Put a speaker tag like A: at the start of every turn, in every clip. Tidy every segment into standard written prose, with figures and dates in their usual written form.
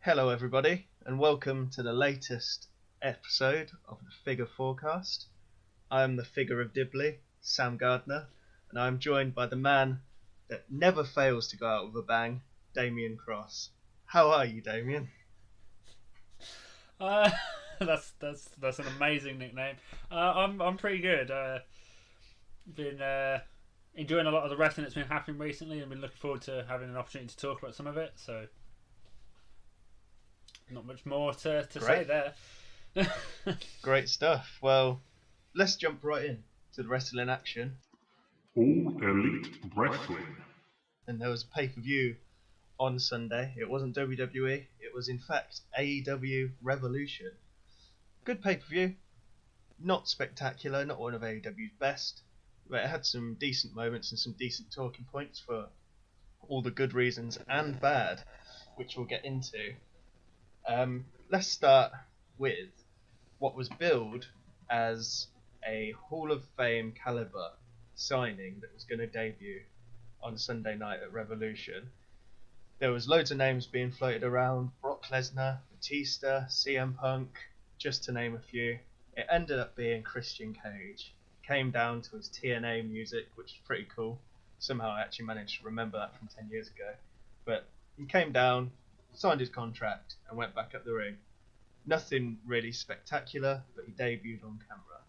A: Hello everybody, and welcome to the latest episode of the Figure Fourcast. I am the figure of Dibley, Sam Gardner, and I am joined by the man that never fails to go out with a bang, Damien Cross. How are you, Damien?
B: That's an amazing nickname. I'm pretty good. Been enjoying a lot of the wrestling that's been happening recently, and been looking forward to having an opportunity to talk about some of it. So, not much more to say there.
A: Great stuff. Well, let's jump right in to the wrestling action.
C: All Elite Wrestling.
A: And there was a pay-per-view on Sunday. It wasn't WWE. It was in fact AEW Revolution. Good pay-per-view. Not spectacular. Not one of AEW's best. But it had some decent moments and some decent talking points for all the good reasons and bad, which we'll get into. Let's start with what was billed as a Hall of Fame caliber signing that was going to debut on Sunday night at Revolution. There was loads of names being floated around: Brock Lesnar, Batista, CM Punk, just to name a few. It ended up being Christian Cage. Came down to his TNA music, which is pretty cool. Somehow I actually managed to remember that from 10 years ago. But he came down, signed his contract, and went back up the ring. Nothing really spectacular, but he debuted on camera.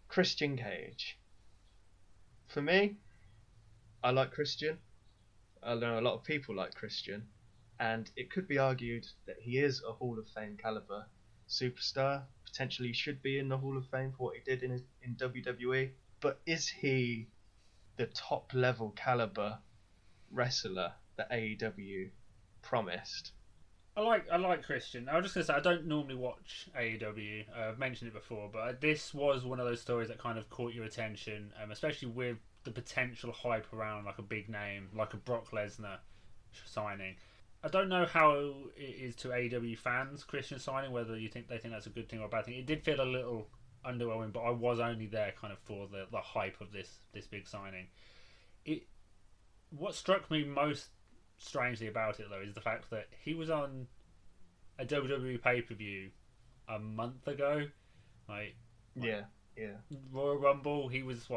A: Christian Cage. For me, I like Christian. I know a lot of people like Christian, and it could be argued that he is a Hall of Fame caliber superstar. Potentially should be in the Hall of Fame for what he did in WWE. But is he the top level caliber wrestler that AEW promised?
B: I like Christian. I was just going to say, I don't normally watch AEW. I've mentioned it before, but this was one of those stories that kind of caught your attention, especially with the potential hype around like a big name, like a Brock Lesnar signing. I don't know how it is to AEW fans, Christian signing, whether they think that's a good thing or a bad thing. It did feel a little underwhelming, but I was only there kind of for the hype of this big signing. What struck me most strangely about it, though, is the fact that he was on a WWE pay-per-view a month ago.
A: Yeah.
B: Royal Rumble, he was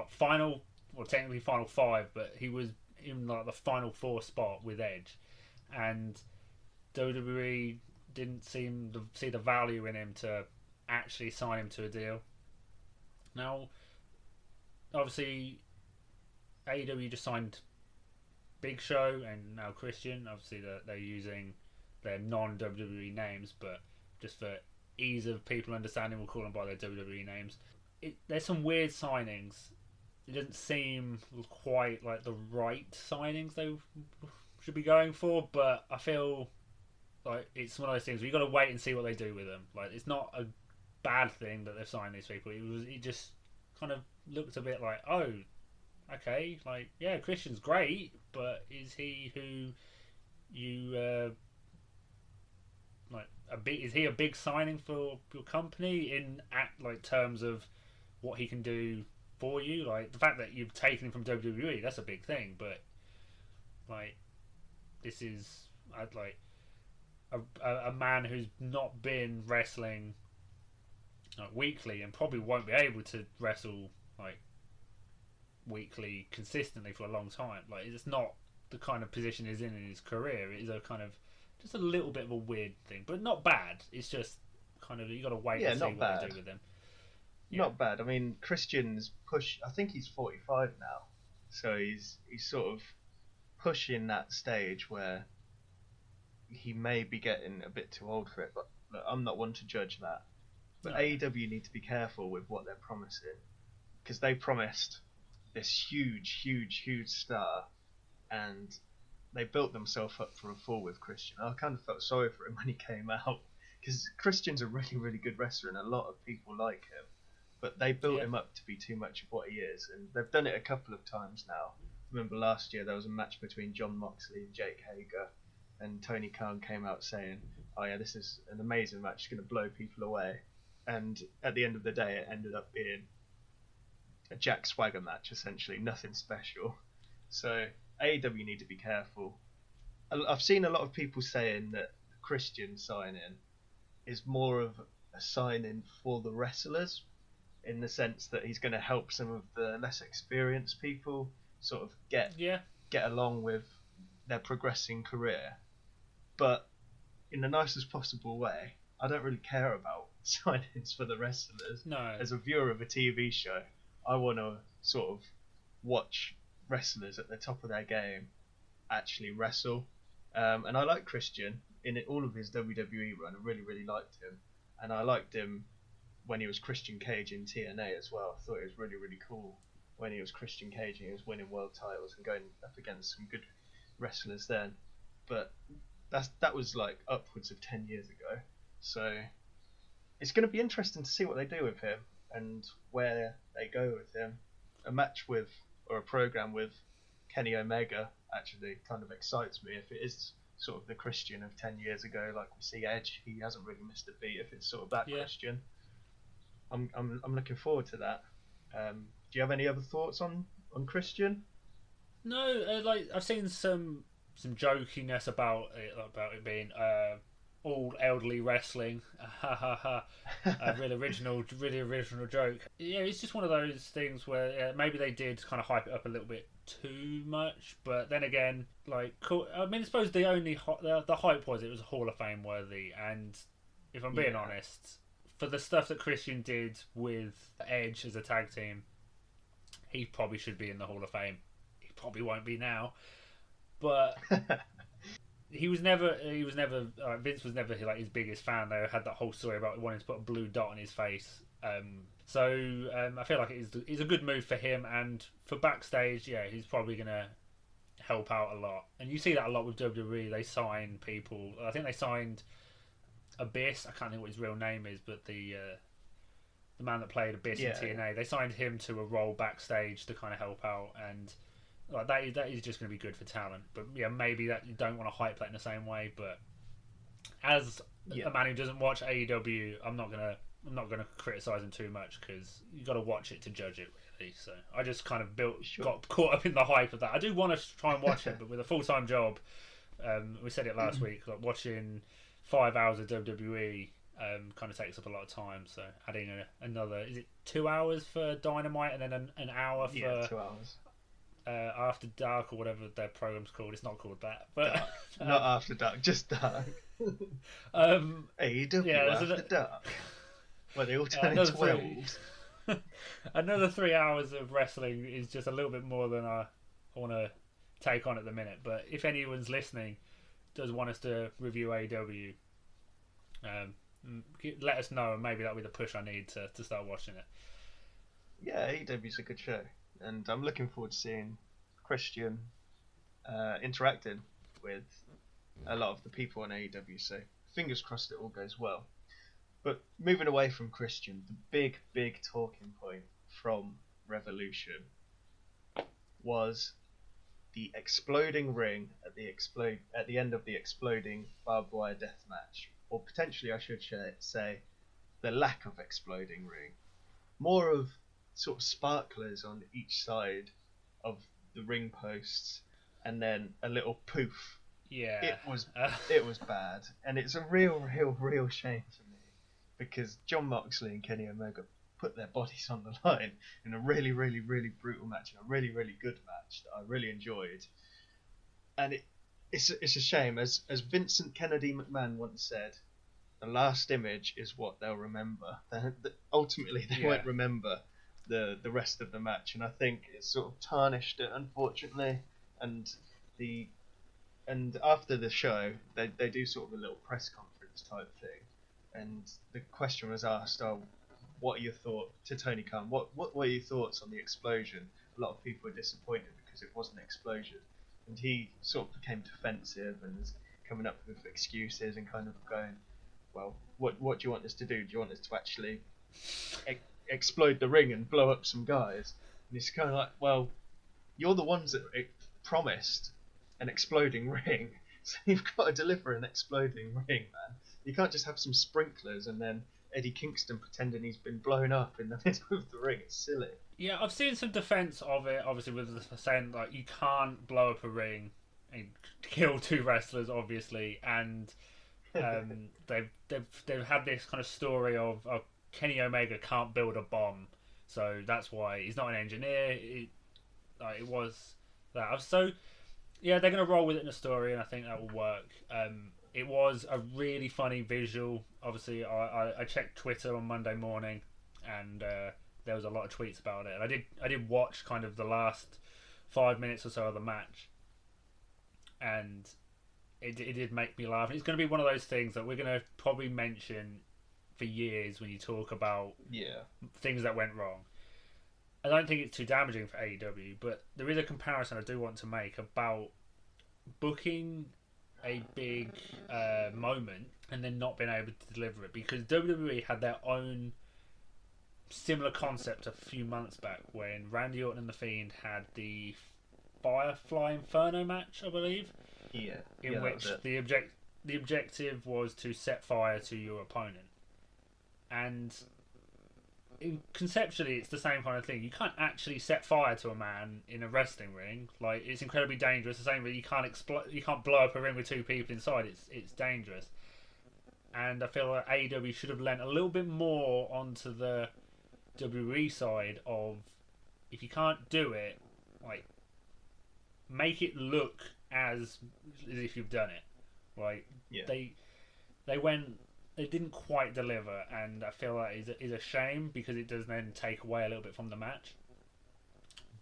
B: technically final 5, but he was in like the final 4 spot with Edge. And WWE didn't seem to see the value in him to actually sign him to a deal. Now, obviously, AEW just signed Big Show and now Christian. Obviously, they're using their non-WWE names, but just for ease of people understanding, we'll call them by their WWE names. There's some weird signings. It doesn't seem quite like the right signings they should be going for, but I feel like it's one of those things where you got to wait and see what they do with them. Like, it's not a bad thing that they've signed these people. It just kind of looked a bit like, oh, okay, like, yeah, Christian's great, but is he who you is he a big signing for your company in terms of what he can do for you? Like, the fact that you've taken him from WWE, that's a big thing, but like, this is a man who's not been wrestling weekly and probably won't be able to wrestle like weekly consistently for a long time. Like, it's not the kind of position he's in his career. It is a kind of just a little bit of a weird thing, but not bad. It's just kind of, you got to wait and see what they do with him. Yeah.
A: Not bad. I mean, Christian's I think he's 45 now, so he's sort of pushing that stage where he may be getting a bit too old for it, but look, I'm not one to judge that. But no. AEW need to be careful with what they're promising, because they promised this huge star, and they built themselves up for a fall with Christian. I kind of felt sorry for him when he came out, because Christian's a really good wrestler and a lot of people like him, but they built him up to be too much of what he is, and they've done it a couple of times now. Remember last year there was a match between John Moxley and Jake Hager, and Tony Khan came out saying, oh yeah, this is an amazing match, it's going to blow people away. And at the end of the day, it ended up being a Jack Swagger match, essentially, nothing special. So AEW need to be careful. I've seen a lot of people saying that Christian signing is more of a signing for the wrestlers, in the sense that he's going to help some of the less experienced people sort of get along with their progressing career, but in the nicest possible way. I don't really care about signings for the wrestlers.
B: No.
A: As a viewer of a TV show, I want to sort of watch wrestlers at the top of their game actually wrestle. And I like Christian in all of his WWE run. I really, really liked him. And I liked him when he was Christian Cage in TNA as well. I thought it was really, really cool when he was Christian Cage and he was winning world titles and going up against some good wrestlers then. But that was like upwards of 10 years ago. So it's going to be interesting to see what they do with him and where they go with him. A match with, or a program with Kenny Omega actually kind of excites me. If it is sort of the Christian of 10 years ago, like we see Edge, he hasn't really missed a beat. If it's sort of that Christian, I'm looking forward to that. Do you have any other thoughts on Christian?
B: No, like I've seen some jokiness about it being all elderly wrestling. Really original joke. Yeah, it's just one of those things where maybe they did kind of hype it up a little bit too much, but then again, like, cool. I mean, I suppose the only the hype was it was Hall of Fame worthy, and if I'm being honest, for the stuff that Christian did with Edge as a tag team, he probably should be in the Hall of Fame. He probably won't be now, but he was never Vince was never like his biggest fan. They had that whole story about wanting to put a blue dot on his face. So I feel like it's a good move for him, and for backstage, he's probably gonna help out a lot. And you see that a lot with WWE. They sign people. I think they signed Abyss. I can't think what his real name is, but the man that played Abyss in TNA, they signed him to a role backstage to kind of help out, and like that is just going to be good for talent. But maybe that you don't want to hype that in the same way. But as a man who doesn't watch AEW, I'm not gonna criticize him too much, because you got to watch it to judge it, really. So I just kind of got caught up in the hype of that. I do want to try and watch it, but with a full-time job, we said it last week, like watching 5 hours of WWE kind of takes up a lot of time. So adding another, is it 2 hours for Dynamite and then an hour for
A: 2 hours
B: After Dark, or whatever their program's called. It's not called that, but
A: dark. Not After Dark, just Dark. AEW After Dark, where they all turn into werewolves.
B: Another 3 hours of wrestling is just a little bit more than I want to take on at the minute. But if anyone's listening does want us to review AEW, let us know, and maybe that'll be the push I need to start watching it.
A: Yeah, AEW's a good show, and I'm looking forward to seeing Christian interacting with a lot of the people on AEW, so fingers crossed it all goes well. But moving away from Christian, the big talking point from Revolution was the exploding ring at the end of the exploding barbed wire death match, or potentially I should say the lack of exploding ring. More of sort of sparklers on each side of the ring posts, and then a little poof.
B: Yeah,
A: it was bad, and it's a real shame for me, because Jon Moxley and Kenny Omega put their bodies on the line in a really brutal match, and a really good match that I really enjoyed. And it's a shame, as Vincent Kennedy McMahon once said, the last image is what they'll remember. Ultimately, they won't remember the rest of the match, and I think it sort of tarnished it, unfortunately. And after the show, they do sort of a little press conference type thing, and the question was asked, what are your thoughts to Tony Khan? What were your thoughts on the explosion? A lot of people were disappointed because it wasn't an explosion, and he sort of became defensive and was coming up with excuses and kind of going, well, what do you want us to do? Do you want us to actually explode the ring and blow up some guys? And it's kind of like, well, you're the ones that promised an exploding ring, so you've got to deliver an exploding ring, man. You can't just have some sprinklers and then Eddie Kingston pretending he's been blown up in the middle of the ring. It's silly.
B: Yeah, I've seen some defence of it, obviously, with the saying like you can't blow up a ring and kill two wrestlers, obviously, and They've had this kind of story of Kenny Omega can't build a bomb, so that's why he's not an engineer. It was that. So yeah, they're going to roll with it in the story, and I think that will work. It was a really funny visual. Obviously, I checked Twitter on Monday morning, and there was a lot of tweets about it. And I did watch kind of the last 5 minutes or so of the match, and it did make me laugh. It's going to be one of those things that we're going to probably mention for years when you talk about things that went wrong. I don't think it's too damaging for AEW, but there is a comparison I do want to make about booking a big moment and then not being able to deliver it, because WWE had their own similar concept a few months back when Randy Orton and The Fiend had the Firefly Inferno match, I believe. In which the objective was to set fire to your opponent, and conceptually it's the same kind of thing. You can't actually set fire to a man in a wrestling ring. Like, it's incredibly dangerous. The same way you can't blow up a ring with two people inside. It's dangerous. And I feel like AEW should have lent a little bit more onto the WWE side of, if you can't do it, like, make it look as if you've done it. Like, they didn't quite deliver, and I feel like is a shame, because it does then take away a little bit from the match.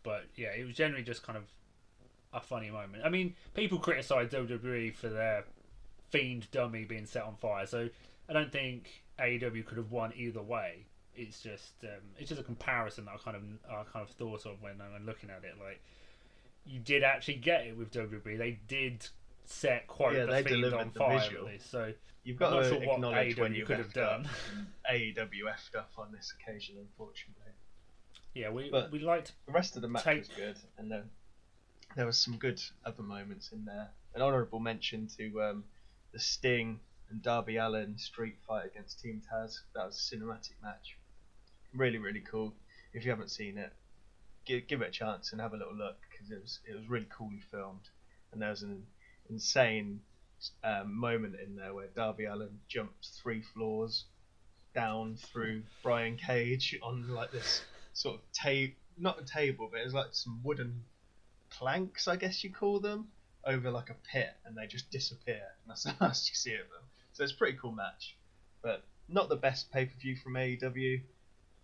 B: But yeah, it was generally just kind of a funny moment. I mean, people criticise WWE for their Fiend dummy being set on fire, so I don't think AEW could have won either way. It's just a comparison that I kind of thought of when I'm looking at it. Like, you did actually get it with WWE. They did set the Fiend on fire at least. So
A: you've got to
B: sure
A: acknowledge when you
B: could have done.
A: AEW effed up on this occasion, unfortunately.
B: Yeah, we liked
A: the rest of the match was good, and there was some good other moments in there. An honourable mention to the Sting and Darby Allin street fight against Team Taz. That was a cinematic match. Really, really cool. If you haven't seen it, give it a chance and have a little look, because it was really coolly filmed, and there was an insane moment in there where Darby Allin jumped 3 floors down through Brian Cage on like this sort of not a table, but it was like some wooden planks, I guess you call them, over like a pit, and they just disappear, and that's the last you see of them. So it's a pretty cool match, but not the best pay-per-view from AEW.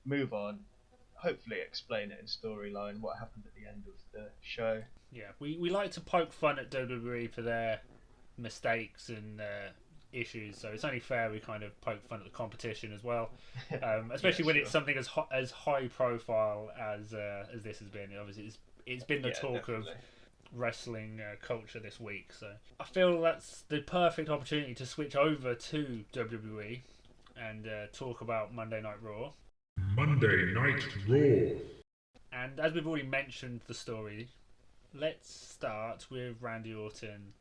A: Move on. Hopefully explain it in storyline what happened at the end of the show.
B: Yeah, we like to poke fun at WWE for their mistakes and issues, so it's only fair we kind of poke fun at the competition as well, especially when it's something as high profile as this has been. Obviously, it's been the talk
A: definitely.
B: of wrestling culture this week, so I feel that's the perfect opportunity to switch over to WWE and talk about Monday Night Raw.
C: Monday Night Raw.
B: And as we've already mentioned the story, let's start with Randy Orton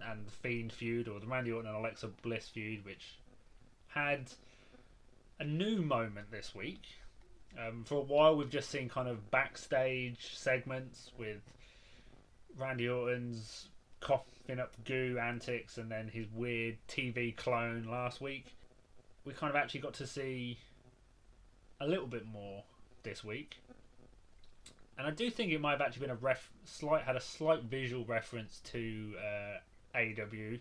B: and the Fiend feud, or the Randy Orton and Alexa Bliss feud, which had a new moment this week. For a while we've just seen kind of backstage segments with Randy Orton's coughing up goo antics and then his weird TV clone last week. We kind of actually got to see a little bit more this week, and I do think it might have actually been had a slight visual reference to AEW.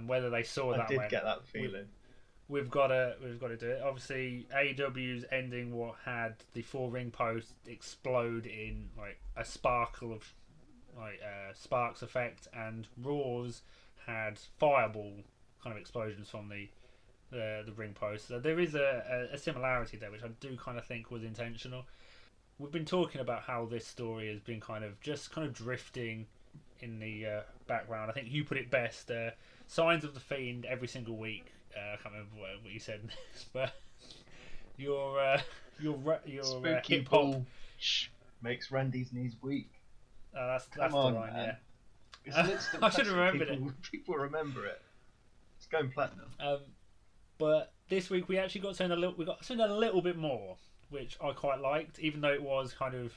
B: Whether they saw that,
A: I did get that feeling.
B: We've got to do it. Obviously, AEW's ending what had the 4 ring post explode in like a sparkle of sparks effect, and Raw's had fireball kind of explosions from the ring post. So there is a similarity there, which I do kind of think was intentional. We've been talking about how this story has been kind of drifting in the background. I think you put it best. Signs of the Fiend every single week. I can't remember what you said, but your
A: spooky
B: hip hop
A: ball makes Randy's knees weak.
B: That's
A: Come
B: the
A: on,
B: line,
A: man.
B: yeah.
A: It's an instant
B: I should have
A: classic.
B: remembered it.
A: People remember it. It's going platinum.
B: But this week we actually got seen a little bit more, which I quite liked, even though it was kind of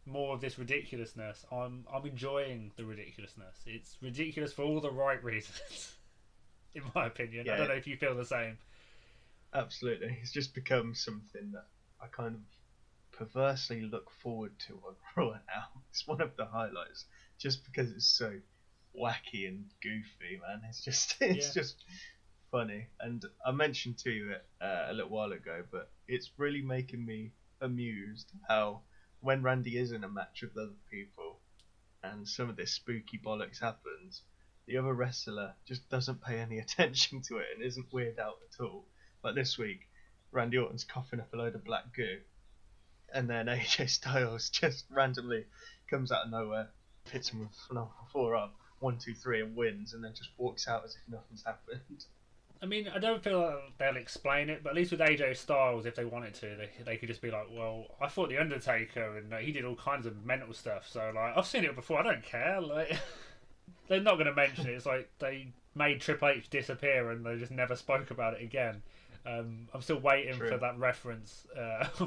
B: more of this ridiculousness. I'm enjoying the ridiculousness. It's ridiculous for all the right reasons. in my opinion.
A: Yeah.
B: I don't know if you feel the same.
A: Absolutely. It's just become something that I kind of perversely look forward to on Raw now. It's one of the highlights, just because it's so wacky and goofy, man. It's just funny. And I mentioned to you a little while ago, but it's really making me amused how when Randy is in a match with other people and some of this spooky bollocks happens, the other wrestler just doesn't pay any attention to it and isn't weirded out at all. Like this week, Randy Orton's coughing up a load of black goo, and then AJ Styles just randomly comes out of nowhere, hits him with a forearm, 1, 2, 3, and wins, and then just walks out as if nothing's happened.
B: I mean, I don't feel like they'll explain it, but at least with AJ Styles, if they wanted to, they could just be like, well, I fought The Undertaker, and he did all kinds of mental stuff, so, like, I've seen it before, I don't care, like, they're not going to mention it. It's like they made Triple H disappear, and they just never spoke about it again. I'm still waiting for that reference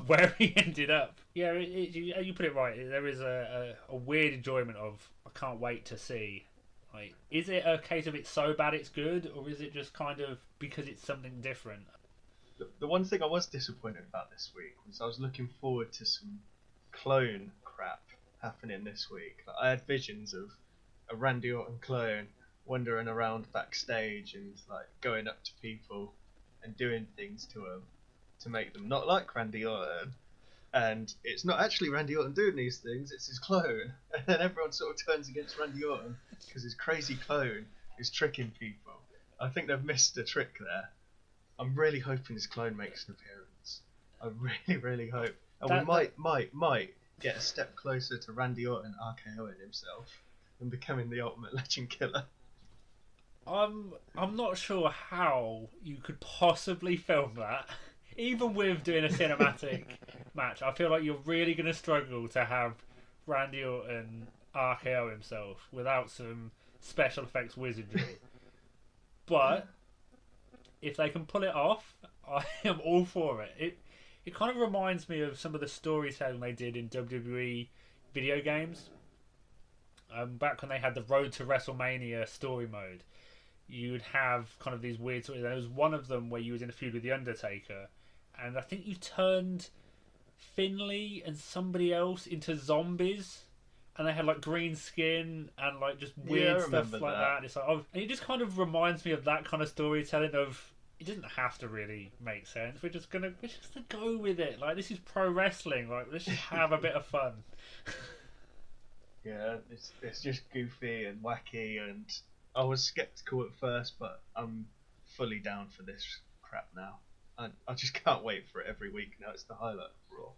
B: where he ended up. Yeah, you put it right, there is a weird enjoyment of, I can't wait to see. Like, is it a case of it's so bad it's good, or is it just kind of because it's something different?
A: The one thing I was disappointed about this week was I was looking forward to some clone crap happening this week. Like, I had visions of a Randy Orton clone wandering around backstage and like going up to people and doing things to them to make them not like Randy Orton. And it's not actually Randy Orton doing these things, it's his clone. And then everyone sort of turns against Randy Orton because his crazy clone is tricking people. I think they've missed a trick there. I'm really hoping his clone makes an appearance. I really, really hope. And we might get a step closer to Randy Orton RKOing himself and becoming the ultimate legend killer.
B: I'm not sure how you could possibly film that. Even with doing a cinematic match, I feel like you're really going to struggle to have Randy Orton RKO himself without some special effects wizardry. But if they can pull it off, I am all for it. It kind of reminds me of some of the storytelling they did in WWE video games. Back when they had the Road to WrestleMania story mode, you would have kind of these weird stories. There was one of them where you was in a feud with The Undertaker, and I think you turned Finley and somebody else into zombies, and they had like green skin and like just weird stuff like that. It's like, and it just kind of reminds me of that kind of storytelling of, it doesn't have to really make sense. We're just gonna go with it. Like, this is pro wrestling. Like, let's just have a bit of fun.
A: Yeah, it's just goofy and wacky, and I was skeptical at first, but I'm fully down for this crap now. I just can't wait for it every week now. It's the highlight of Raw.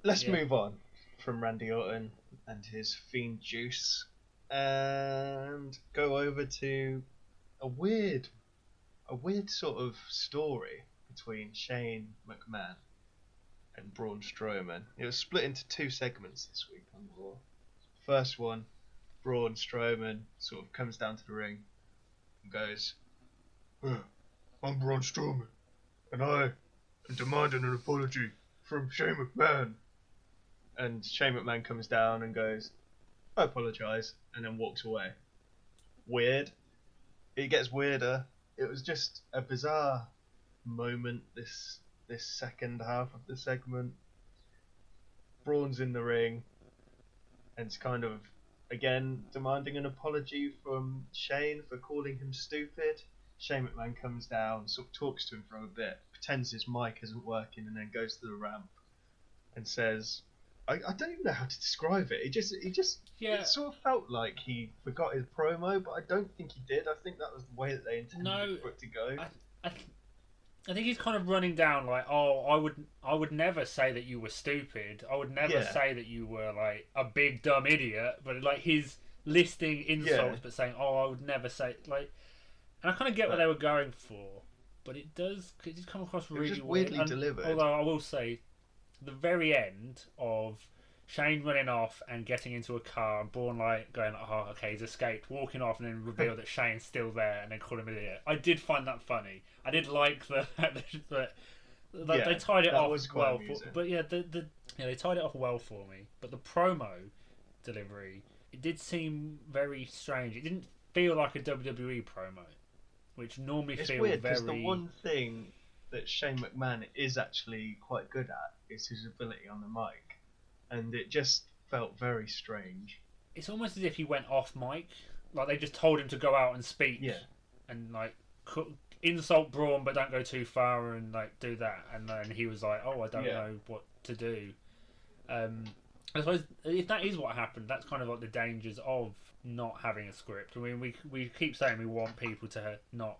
A: Let's move on from Randy Orton and his Fiend Juice and go over to a weird sort of story between Shane McMahon and Braun Strowman. It was split into 2 segments this week on Raw. First one, Braun Strowman sort of comes down to the ring and goes, I'm Braun Strowman, and I am demanding an apology from Shane McMahon. And Shane McMahon comes down and goes, I apologise, and then walks away. Weird. It gets weirder. It was just a bizarre moment, this second half of the segment. Braun's in the ring, and it's kind of, again, demanding an apology from Shane for calling him stupid. Shane McMahon comes down, sort of talks to him for a bit, pretends his mic isn't working, and then goes to the ramp and says, I don't even know how to describe it. It sort of felt like he forgot his promo, but I don't think he did. I think that was the way that they intended for it to go.
B: I think he's kind of running down like, oh, I would never say that you were stupid. I would never say that you were like a big dumb idiot. But like, he's listing insults, but saying, oh, I would never say, like. And I kind of get what they were going for, but it just come across really
A: just weirdly delivered.
B: Although I will say, the very end of Shane running off and getting into a car and Braun like going, oh, okay, he's escaped, walking off, and then reveal that Shane's still there and then call him an idiot. I did find that funny. I did like the they tied it off well. They tied it off well for me. But the promo delivery, it did seem very strange. It didn't feel like a WWE promo, which normally
A: It's
B: feel
A: weird because
B: very.
A: the one thing that Shane McMahon is actually quite good at is his ability on the mic, and it just felt very strange.
B: It's almost as if he went off mic, like they just told him to go out and speak,
A: Yeah.
B: and like insult Braun, but don't go too far, and like do that, and then he was like, "Oh, I don't know what to do." I suppose if that is what happened, that's kind of like the dangers of not having a script. I mean, we keep saying we want people to not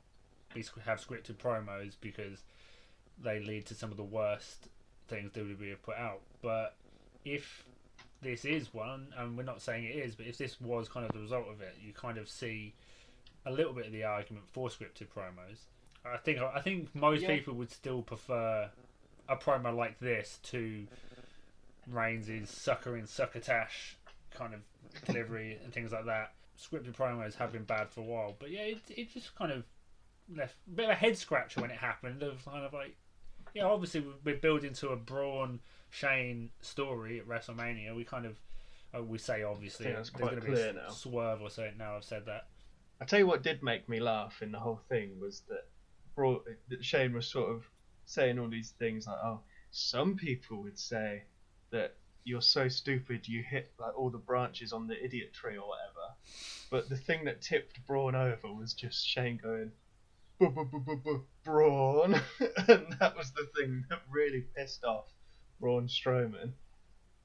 B: have scripted promos because they lead to some of the worst things WWE have put out. But if this is one, and we're not saying it is, but if this was kind of the result of it, you kind of see a little bit of the argument for scripted promos. I think most people would still prefer a promo like this to Reigns' succotash kind of delivery and things like that. Scripted promos have been bad for a while, but yeah, it just kind of left a bit of a head scratcher when it happened. Of kind of like, yeah, obviously we're building to a Braun Shane story at WrestleMania. We kind of we say obviously
A: That's
B: there's
A: quite
B: going to be
A: clear
B: a
A: now.
B: swerve or something. Now I've said that.
A: I tell you what did make me laugh in the whole thing was that Shane was sort of saying all these things like, oh, some people would say that you're so stupid you hit like all the branches on the idiot tree or whatever. But the thing that tipped Braun over was just Shane going, Braun. And that was the thing that really pissed off Braun Strowman.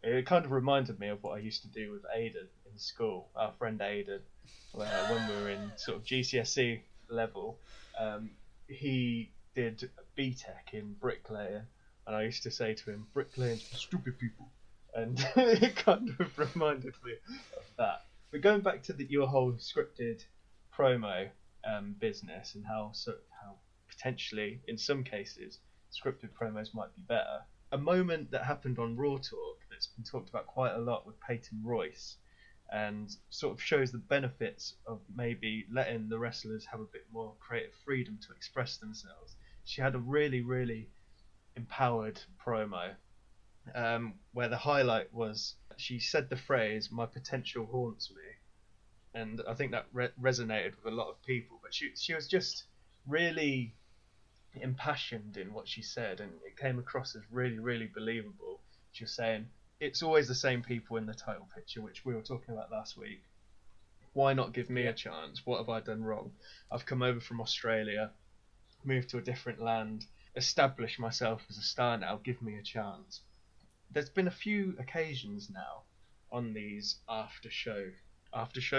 A: It kind of reminded me of what I used to do with Aiden in school, our friend Aiden, where when we were in sort of GCSE level, he did BTEC in bricklaying, and I used to say to him, bricklaying's for stupid people. And it kind of reminded me of that. But going back to your whole scripted promo business and how potentially, in some cases, scripted promos might be better. A moment that happened on Raw Talk that's been talked about quite a lot with Peyton Royce, and sort of shows the benefits of maybe letting the wrestlers have a bit more creative freedom to express themselves. She had a really, really empowered promo where the highlight was she said the phrase, "My potential haunts me," and I think that resonated with a lot of people. But she was just really impassioned in what she said, and it came across as really, really believable. She was saying, it's always the same people in the title picture, which we were talking about last week. Why not give me a chance? What have I done wrong? I've come over from Australia, moved to a different land, established myself as a star now, give me a chance. There's been a few occasions now on these after show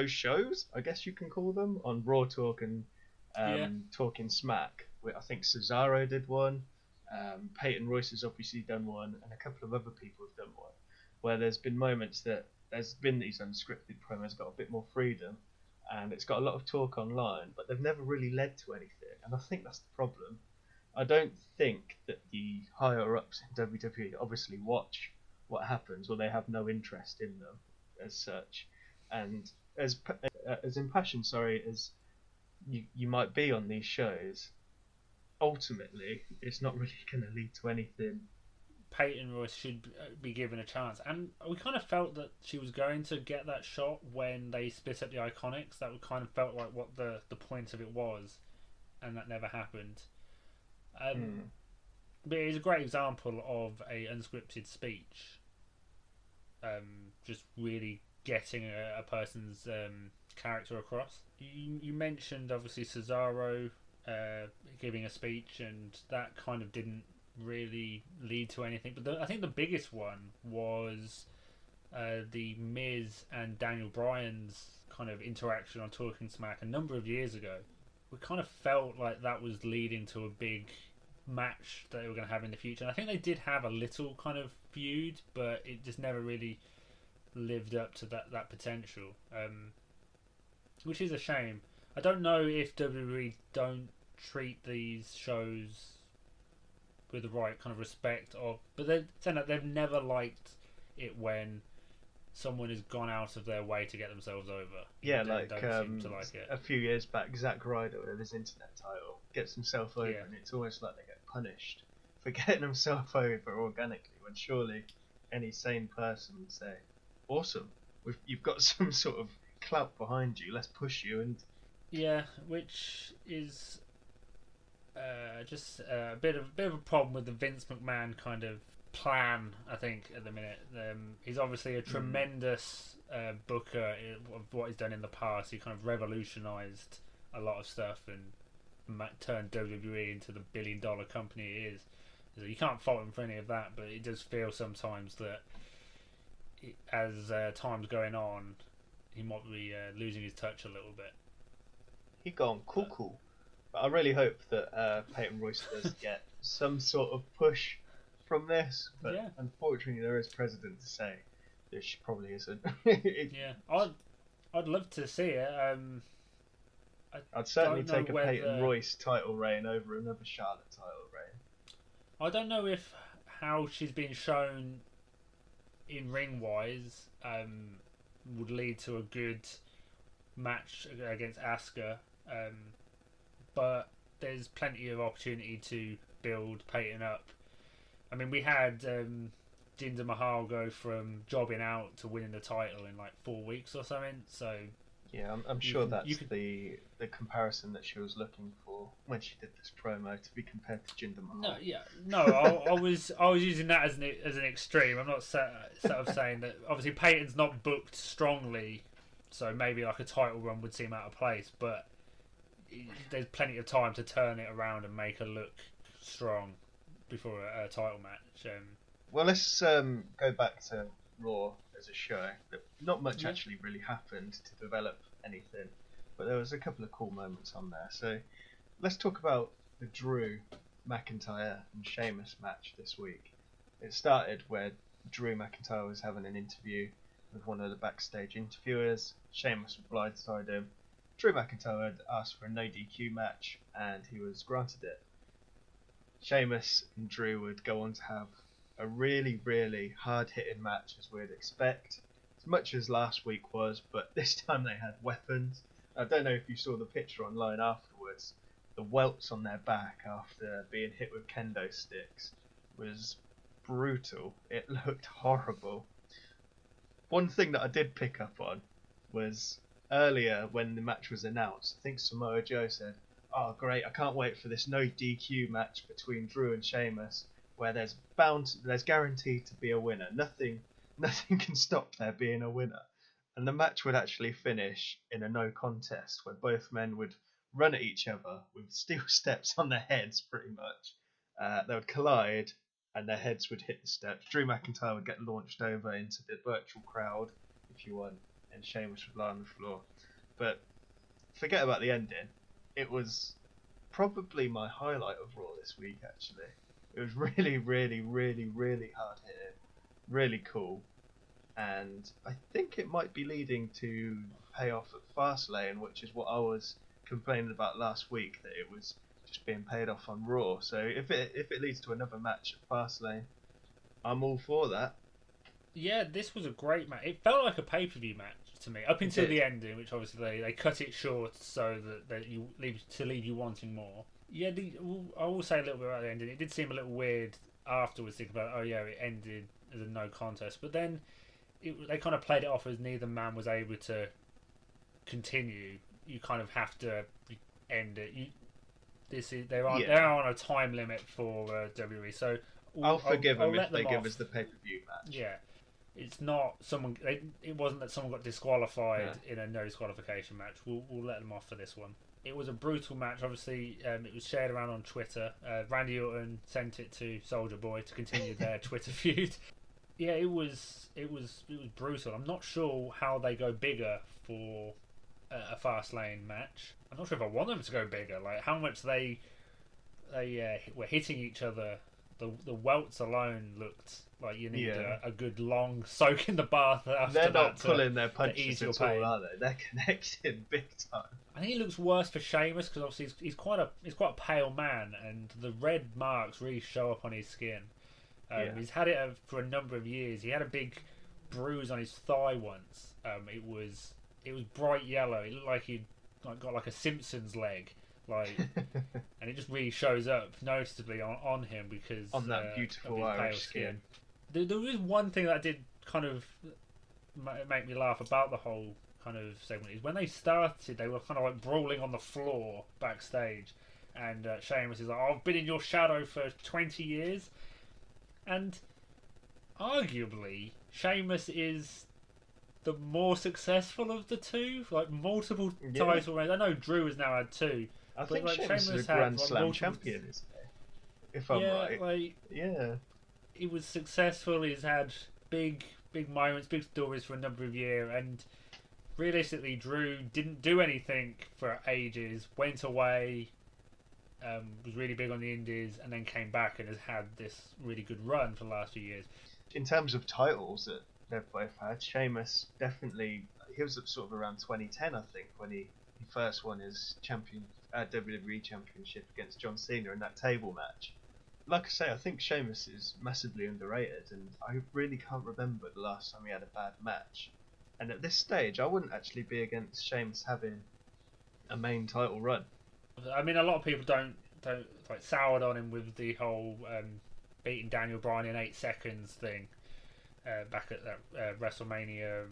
A: shows, I guess you can call them, on Raw Talk and Talking Smack. I think Cesaro did one, Peyton Royce has obviously done one, and a couple of other people have done one, where there's been moments that there's been these unscripted promos got a bit more freedom, and it's got a lot of talk online, but they've never really led to anything, and I think that's the problem. I don't think that the higher ups in WWE obviously watch what happens, or they have no interest in them as such, and as impassioned, as you might be on these shows, ultimately it's not really going to lead to anything.
B: Peyton Royce should be given a chance, and we kind of felt that she was going to get that shot when they split up the Iconics. That kind of felt like what the point of it was, and that never happened. But it is a great example of a unscripted speech, just really getting a person's character across. You mentioned obviously Cesaro giving a speech, and that kind of didn't really lead to anything. But I think the biggest one was the Miz and Daniel Bryan's kind of interaction on Talking Smack a number of years ago. We kind of felt like that was leading to a big match that they were going to have in the future. And I think they did have a little kind of feud, but it just never really lived up to that potential, which is a shame. I don't know if WWE don't treat these shows with the right kind of respect but they're saying that they've never liked it when someone has gone out of their way to get themselves over.
A: Yeah,
B: they don't seem to like it.
A: A few years back, Zack Ryder with his internet title gets himself over, and it's almost like they get punished for getting himself over organically, when surely any sane person would say, awesome, you've got some sort of clout behind you, let's push you. And
B: yeah, which is just a bit of a problem with the Vince McMahon kind of plan. I think at the minute, he's obviously a tremendous booker of what he's done in the past. He kind of revolutionised a lot of stuff and turned WWE into the billion-dollar company it is. So you can't fault him for any of that, but it does feel sometimes that as time's going on, he might be losing his touch a little bit.
A: He gone cuckoo. But I really hope that Peyton Royce does get some sort of push from this. But unfortunately, there is precedent to say that she probably isn't.
B: I'd love to see it.
A: I'd certainly take a Peyton Royce title reign over another Charlotte title reign.
B: I don't know if how she's been shown in ring wise would lead to a good match against Asuka, but there's plenty of opportunity to build Peyton up. I mean, we had Jinder Mahal go from jobbing out to winning the title in like 4 weeks or something. So
A: yeah, I'm sure that's the comparison that she was looking for when she did this promo, to be compared to Jinder Mahal.
B: I was using that as an extreme. I'm not sort of saying that. Obviously, Peyton's not booked strongly, so maybe like a title run would seem out of place. But there's plenty of time to turn it around and make her look strong before a title match.
A: Well, let's go back to Raw as a show. Not much actually really happened to develop anything, but there was a couple of cool moments on there. So let's talk about the Drew McIntyre and Sheamus match this week. It started where Drew McIntyre was having an interview with one of the backstage interviewers. Sheamus blindsided him. Drew McIntyre had asked for a no DQ match, and he was granted it. Sheamus and Drew would go on to have a really, really hard-hitting match, as we'd expect, as much as last week was, but this time they had weapons. I don't know if you saw the picture online afterwards. The welts on their back after being hit with kendo sticks was brutal. It looked horrible. One thing that I did pick up on was earlier when the match was announced, I think Samoa Joe said, "Oh great, I can't wait for this no DQ match between Drew and Sheamus, where there's guaranteed to be a winner. Nothing can stop there being a winner." And the match would actually finish in a no contest, where both men would run at each other with steel steps on their heads, pretty much. They would collide, and their heads would hit the steps. Drew McIntyre would get launched over into the virtual crowd, if you want, and Sheamus would lie on the floor. But forget about the ending. It was probably my highlight of Raw this week, actually. It was really, really, really, really hard hitting, really cool, and I think it might be leading to payoff at Fastlane, which is what I was complaining about last week, that it was just being paid off on Raw. So if it leads to another match at Fastlane, I'm all for that.
B: Yeah, this was a great match. It felt like a pay-per-view match to me, up until the ending, which obviously they cut it short so that you leave you wanting more. Yeah, I will say a little bit about the ending. It did seem a little weird afterwards, thinking about, oh yeah, it ended as a no contest. But then they kind of played it off as neither man was able to continue. You kind of have to end it. They're on a time limit for WWE, so
A: I'll forgive them if they give us the pay-per-view match.
B: Yeah, it's not someone. It wasn't that someone got disqualified in a no disqualification match. We'll let them off for this one. It was a brutal match. Obviously, it was shared around on Twitter. Randy Orton sent it to Soulja Boy to continue their Twitter feud. Yeah, it was brutal. I'm not sure how they go bigger for a Fastlane match. I'm not sure if I want them to go bigger. Like how much they were hitting each other. The welts alone looked like you need a good long soak in the bath after
A: They're not
B: that
A: pulling their punches at all, are they? They're connecting big time.
B: I think it looks worse for Sheamus because obviously he's quite a pale man, and the red marks really show up on his skin. He's had it for a number of years. He had a big bruise on his thigh once. It was bright yellow. It looked like he'd got like a Simpsons leg. And it just really shows up noticeably on him because
A: on that beautiful Irish skin.
B: There was one thing that did kind of make me laugh about the whole kind of segment is when they started, they were kind of like brawling on the floor backstage, And Sheamus is like, I've been in your shadow for 20 years. And arguably, Sheamus is the more successful of the two. Like, multiple title reigns. I know Drew has now had 2.
A: I
B: but,
A: think
B: like,
A: Sheamus is a Grand Slam champion, isn't he? If I'm right.
B: Like,
A: yeah.
B: He was successful. He's had big moments, big stories for a number of years. And realistically, Drew didn't do anything for ages. Went away. Was really big on the indies, and then came back and has had this really good run for the last few years.
A: In terms of titles that they've both had, Sheamus definitely, he was sort of around 2010, I think, when he first won his WWE Championship against John Cena in that table match. Like I say, I think Sheamus is massively underrated, and I really can't remember the last time he had a bad match. And at this stage, I wouldn't actually be against Sheamus having a main title run.
B: I mean, a lot of people don't like soured on him with the whole beating Daniel Bryan in 8 seconds thing back at that WrestleMania.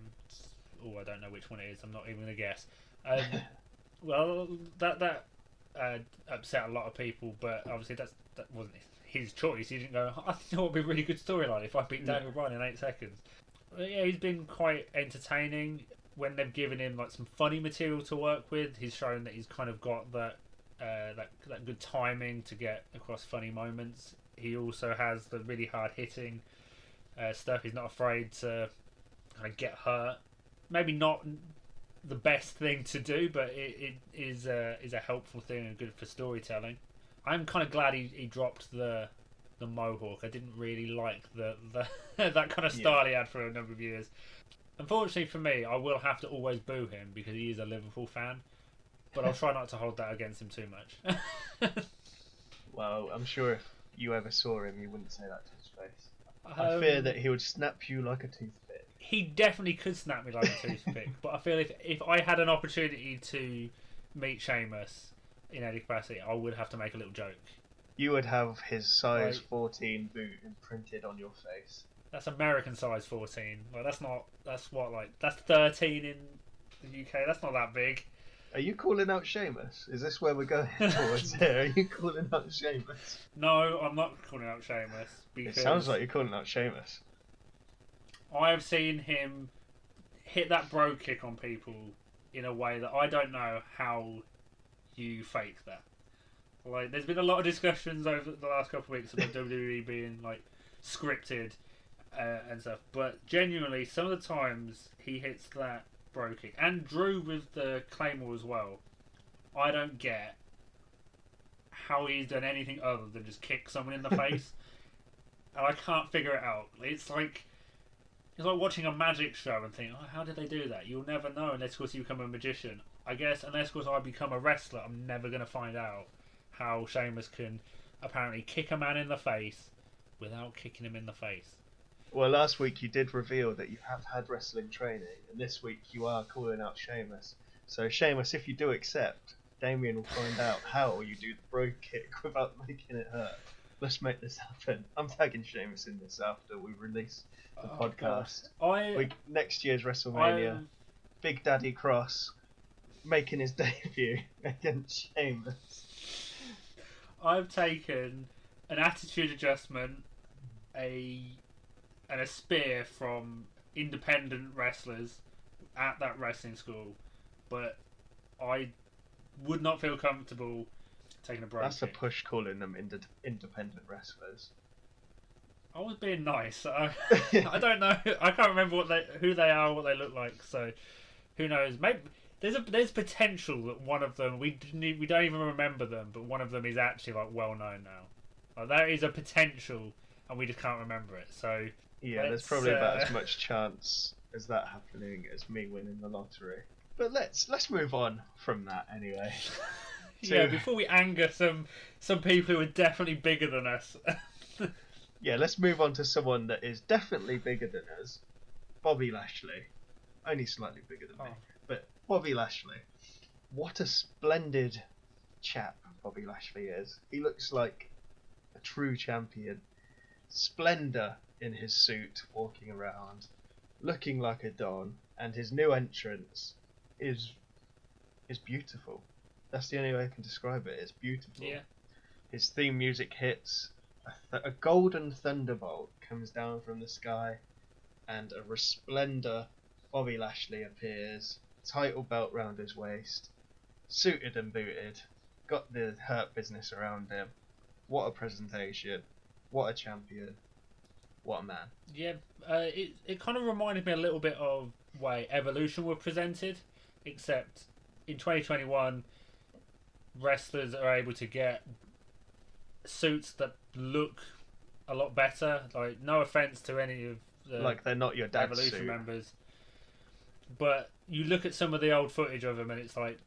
B: Oh, I don't know which one it is. I'm not even gonna guess. Well, that upset a lot of people, but obviously that wasn't his choice. He didn't go, I think it would be a really good storyline if I beat Daniel Bryan in 8 seconds. But yeah, he's been quite entertaining. When they've given him like some funny material to work with, he's shown that he's kind of got that good timing to get across funny moments. He also has the really hard hitting stuff. He's not afraid to kind of get hurt. Maybe not the best thing to do, but it is a helpful thing and good for storytelling. I'm kind of glad he dropped the mohawk. I didn't really like the that kind of style he had for a number of years. Unfortunately for me, I will have to always boo him because he is a Liverpool fan. But I'll try not to hold that against him too much.
A: Well, I'm sure if you ever saw him, you wouldn't say that to his face. I fear that he would snap you like a toothpick.
B: He definitely could snap me like a toothpick. But I feel if I had an opportunity to meet Sheamus in any capacity, I would have to make a little joke.
A: You would have his size 14 boot imprinted on your face.
B: That's American size 14. Like that's 13 in the UK. That's not that big.
A: Are you calling out Sheamus? Is this where we're going towards here? Are you calling out Sheamus?
B: No, I'm not calling out Sheamus. Because
A: it sounds like you're calling out Sheamus.
B: I have seen him hit that bro kick on people in a way that I don't know how you fake that. Like, there's been a lot of discussions over the last couple of weeks about WWE being like scripted and stuff, but genuinely, some of the times he hits that bro kick, and Drew with the Claymore as well, I don't get how he's done anything other than just kick someone in the face, and I can't figure it out. It's like watching a magic show and thinking, oh, how did they do that? You'll never know unless, of course, you become a magician. I guess unless, of course, I become a wrestler, I'm never going to find out how Sheamus can apparently kick a man in the face without kicking him in the face.
A: Well, last week you did reveal that you have had wrestling training, and this week you are calling out Sheamus. So, Sheamus, if you do accept, Damien will find out how you do the bro kick without making it hurt. Let's make this happen. I'm tagging Sheamus in this after we release the podcast. Next year's WrestleMania, Big Daddy Cross making his debut against Sheamus.
B: I've taken an attitude adjustment, and a spear from independent wrestlers at that wrestling school, but I would not feel comfortable taking a bro
A: That's
B: kick.
A: a push calling them independent wrestlers.
B: I was being nice. I don't know. I can't remember who they are, what they look like. So who knows? Maybe there's potential that one of them we don't even remember them, but one of them is actually like well known now. Like, there is a potential, and we just can't remember it. So
A: yeah, there's probably about as much chance as that happening as me winning the lottery. But let's move on from that anyway.
B: Yeah, before we anger some people who are definitely bigger than us.
A: Yeah, let's move on to someone that is definitely bigger than us. Bobby Lashley. Only slightly bigger than me. But Bobby Lashley. What a splendid chap Bobby Lashley is. He looks like a true champion. Splendor in his suit, walking around, looking like a don. And his new entrance is beautiful. That's the only way I can describe it. It's beautiful.
B: Yeah.
A: His theme music hits. A golden thunderbolt comes down from the sky, and a resplendent Bobby Lashley appears, title belt round his waist, suited and booted, got the Hurt Business around him. What a presentation! What a champion! What a man!
B: Yeah, it kind of reminded me a little bit of the way Evolution were presented, except in 2021, wrestlers are able to get suits that look a lot better. Like, no offense to any of the
A: Like they're not your dad's
B: Evolution
A: suit.
B: members, but you look at some of the old footage of them, and it's like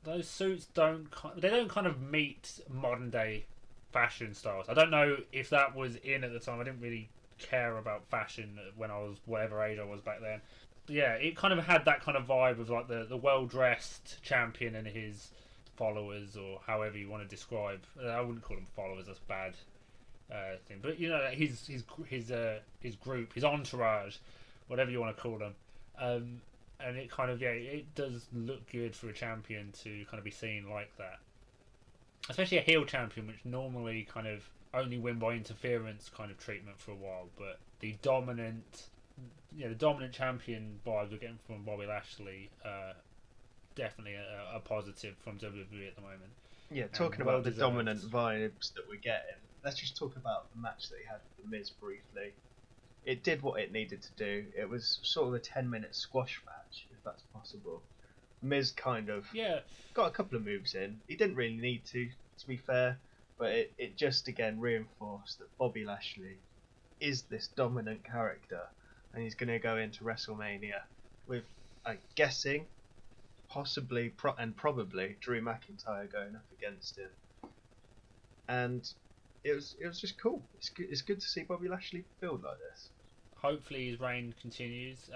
B: those suits don't kind of meet modern day fashion styles. I don't know if that was in at the time. I didn't really care about fashion when I was whatever age I was back then. But yeah, it kind of had that kind of vibe of like the well dressed champion and his followers, or however you want to describe. I wouldn't call them followers. That's a bad thing. But you know, his group, his entourage, whatever you want to call them. And it kind of, yeah, it does look good for a champion to kind of be seen like that. Especially a heel champion, which normally kind of only win by interference kind of treatment for a while. But the dominant champion vibes we're getting from Bobby Lashley, definitely a positive from WWE at the moment.
A: Yeah, talking about the dominant vibes that we're getting, let's just talk about the match that he had with The Miz briefly. It did what it needed to do. It was sort of a 10-minute squash match, if that's possible. Miz kind of got a couple of moves in. He didn't really need to be fair, but it just again reinforced that Bobby Lashley is this dominant character, and he's going to go into WrestleMania with, I'm guessing, possibly probably Drew McIntyre going up against him. And it was just cool. It's good to see Bobby Lashley build like this.
B: Hopefully his reign continues.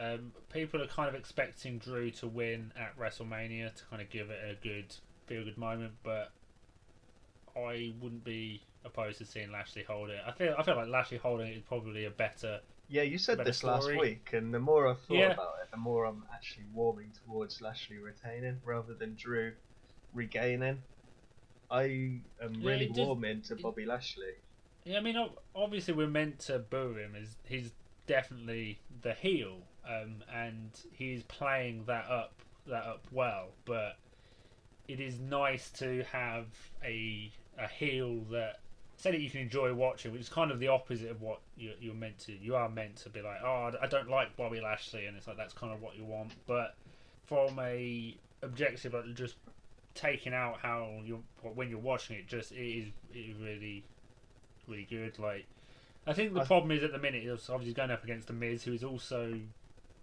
B: People are kind of expecting Drew to win at WrestleMania to kind of give it a good feel-good moment, but I wouldn't be opposed to seeing Lashley hold it. I feel like Lashley holding it is probably a better.
A: Yeah, you said this
B: story
A: last week, and the more I've thought about it, the more I'm actually warming towards Lashley retaining rather than Drew regaining. I am really warming to Bobby Lashley.
B: Yeah, I mean, obviously we're meant to boo him. He's definitely the heel, and he's playing that up well. But it is nice to have a heel that you can enjoy watching, which is kind of the opposite of what you're meant to. You are meant to be like, oh, I don't like Bobby Lashley, and it's like that's kind of what you want. But from a objective, like just taking out how when you're watching it, it is really really good. Like, I think the problem is at the minute is obviously going up against the Miz, who is also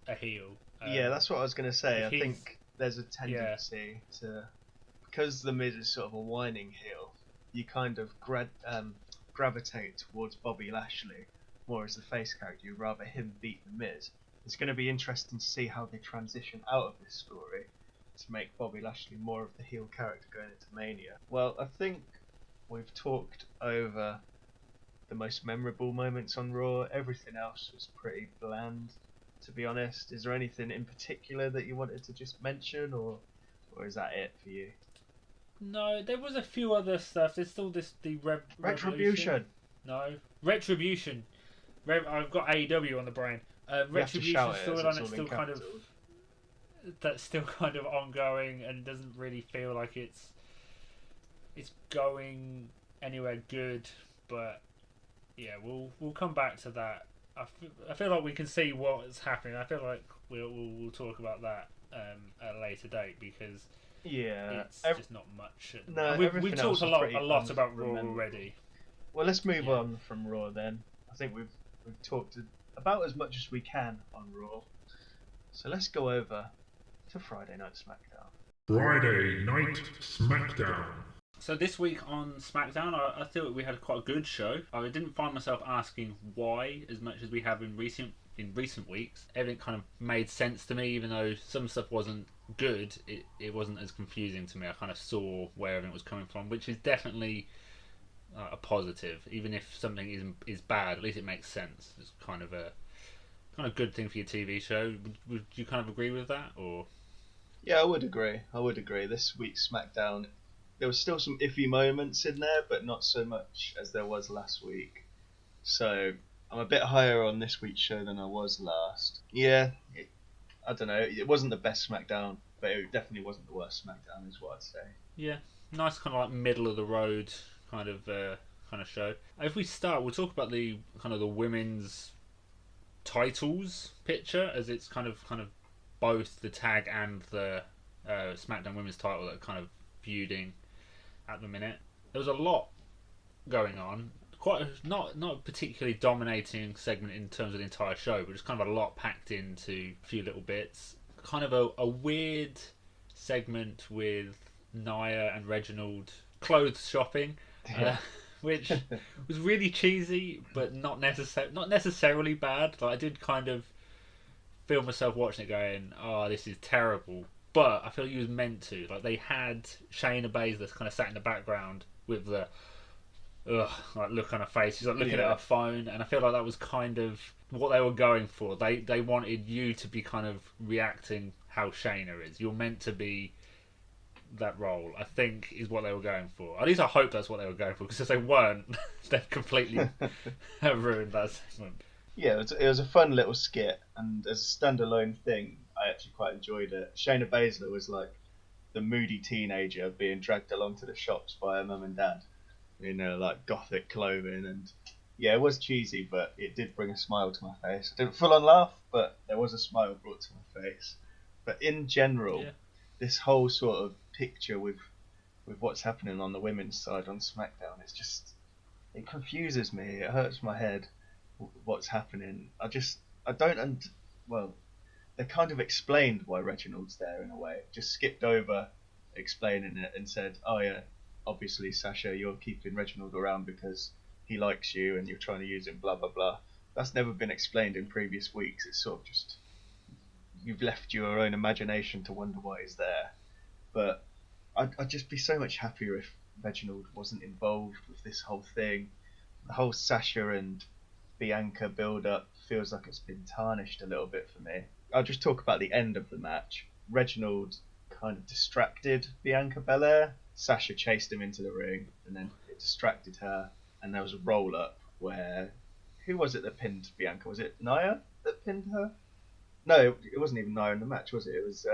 B: a heel.
A: Yeah, that's what I was going to say. I think there's a tendency to, because the Miz is sort of a whining heel, you kind of gravitate towards Bobby Lashley more as the face character. You'd rather him beat the Miz. It's going to be interesting to see how they transition out of this story to make Bobby Lashley more of the heel character going into Mania. Well, I think we've talked over the most memorable moments on Raw. Everything else was pretty bland, to be honest. Is there anything in particular that you wanted to just mention, or is that it for you?
B: No, there was a few other stuff. There's still the
A: Retribution.
B: No, Retribution. I've got AEW on the brain. Retribution storyline is still kind of ongoing and doesn't really feel like it's going anywhere good. But yeah, we'll come back to that. I feel like we can see what's happening. I feel like we'll talk about that at a later date, because it's just not much.
A: No,
B: we've talked a lot about Raw already.
A: Well, let's move on from Raw then. I think we've talked about as much as we can on Raw. So let's go over to Friday Night SmackDown.
C: Friday Night SmackDown.
B: So this week on SmackDown, I thought we had quite a good show. I didn't find myself asking why as much as we have in recent weeks. Everything kind of made sense to me, even though some stuff wasn't good. It wasn't as confusing to me. I kind of saw where everything was coming from, which is definitely a positive. Even if something is bad, at least it makes sense. It's kind of a good thing for your TV show. Would you kind of agree with that, or?
A: Yeah, I would agree. I would agree. This week's SmackDown, there was still some iffy moments in there, but not so much as there was last week. So I'm a bit higher on this week's show than I was last. Yeah, I don't know. It wasn't the best SmackDown, but it definitely wasn't the worst SmackDown, is what I'd say.
B: Yeah, nice kind of like middle of the road kind of show. If we start, we'll talk about the kind of the women's titles picture, as it's kind of both the tag and the SmackDown Women's title that are kind of feuding at the minute. There was a lot going on. Quite not a particularly dominating segment in terms of the entire show, but just kind of a lot packed into a few little bits. Kind of a weird segment with Nia and Reginald clothes shopping, which was really cheesy, but not necessarily bad. Like, I did kind of feel myself watching it going, "Oh, this is terrible," but I feel like it was meant to. Like, they had Shayna Baszler kind of sat in the background with the like look on her face. She's like looking at her phone, and I feel like that was kind of what they were going for. They wanted you to be kind of reacting how Shayna is. You're meant to be that role, I think, is what they were going for. At least I hope that's what they were going for, because if they weren't, they've completely ruined that segment.
A: Yeah, it was a fun little skit, and as a standalone thing, I actually quite enjoyed it. Shayna Baszler was like the moody teenager being dragged along to the shops by her mum and dad, like gothic clothing, and yeah, it was cheesy, but it did bring a smile to my face. I didn't full on laugh, but there was a smile brought to my face. But in general, this whole sort of picture with what's happening on the women's side on SmackDown, it confuses me. It hurts my head. What's happening? I don't. Well, they kind of explained why Reginald's there in a way. Just skipped over explaining it and said, "Oh yeah, obviously Sasha, you're keeping Reginald around because he likes you and you're trying to use him." Blah blah blah. That's never been explained in previous weeks. It's sort of just you've left your own imagination to wonder why he's there. But I'd just be so much happier if Reginald wasn't involved with this whole thing. The whole Sasha and Bianca build-up feels like it's been tarnished a little bit for me. I'll just talk about the end of the match. Reginald kind of distracted Bianca Belair. Sasha chased him into the ring, and then it distracted her, and there was a roll-up where... Who was it that pinned Bianca? Was it Nia that pinned her? No, it wasn't even Nia in the match, was it? It was...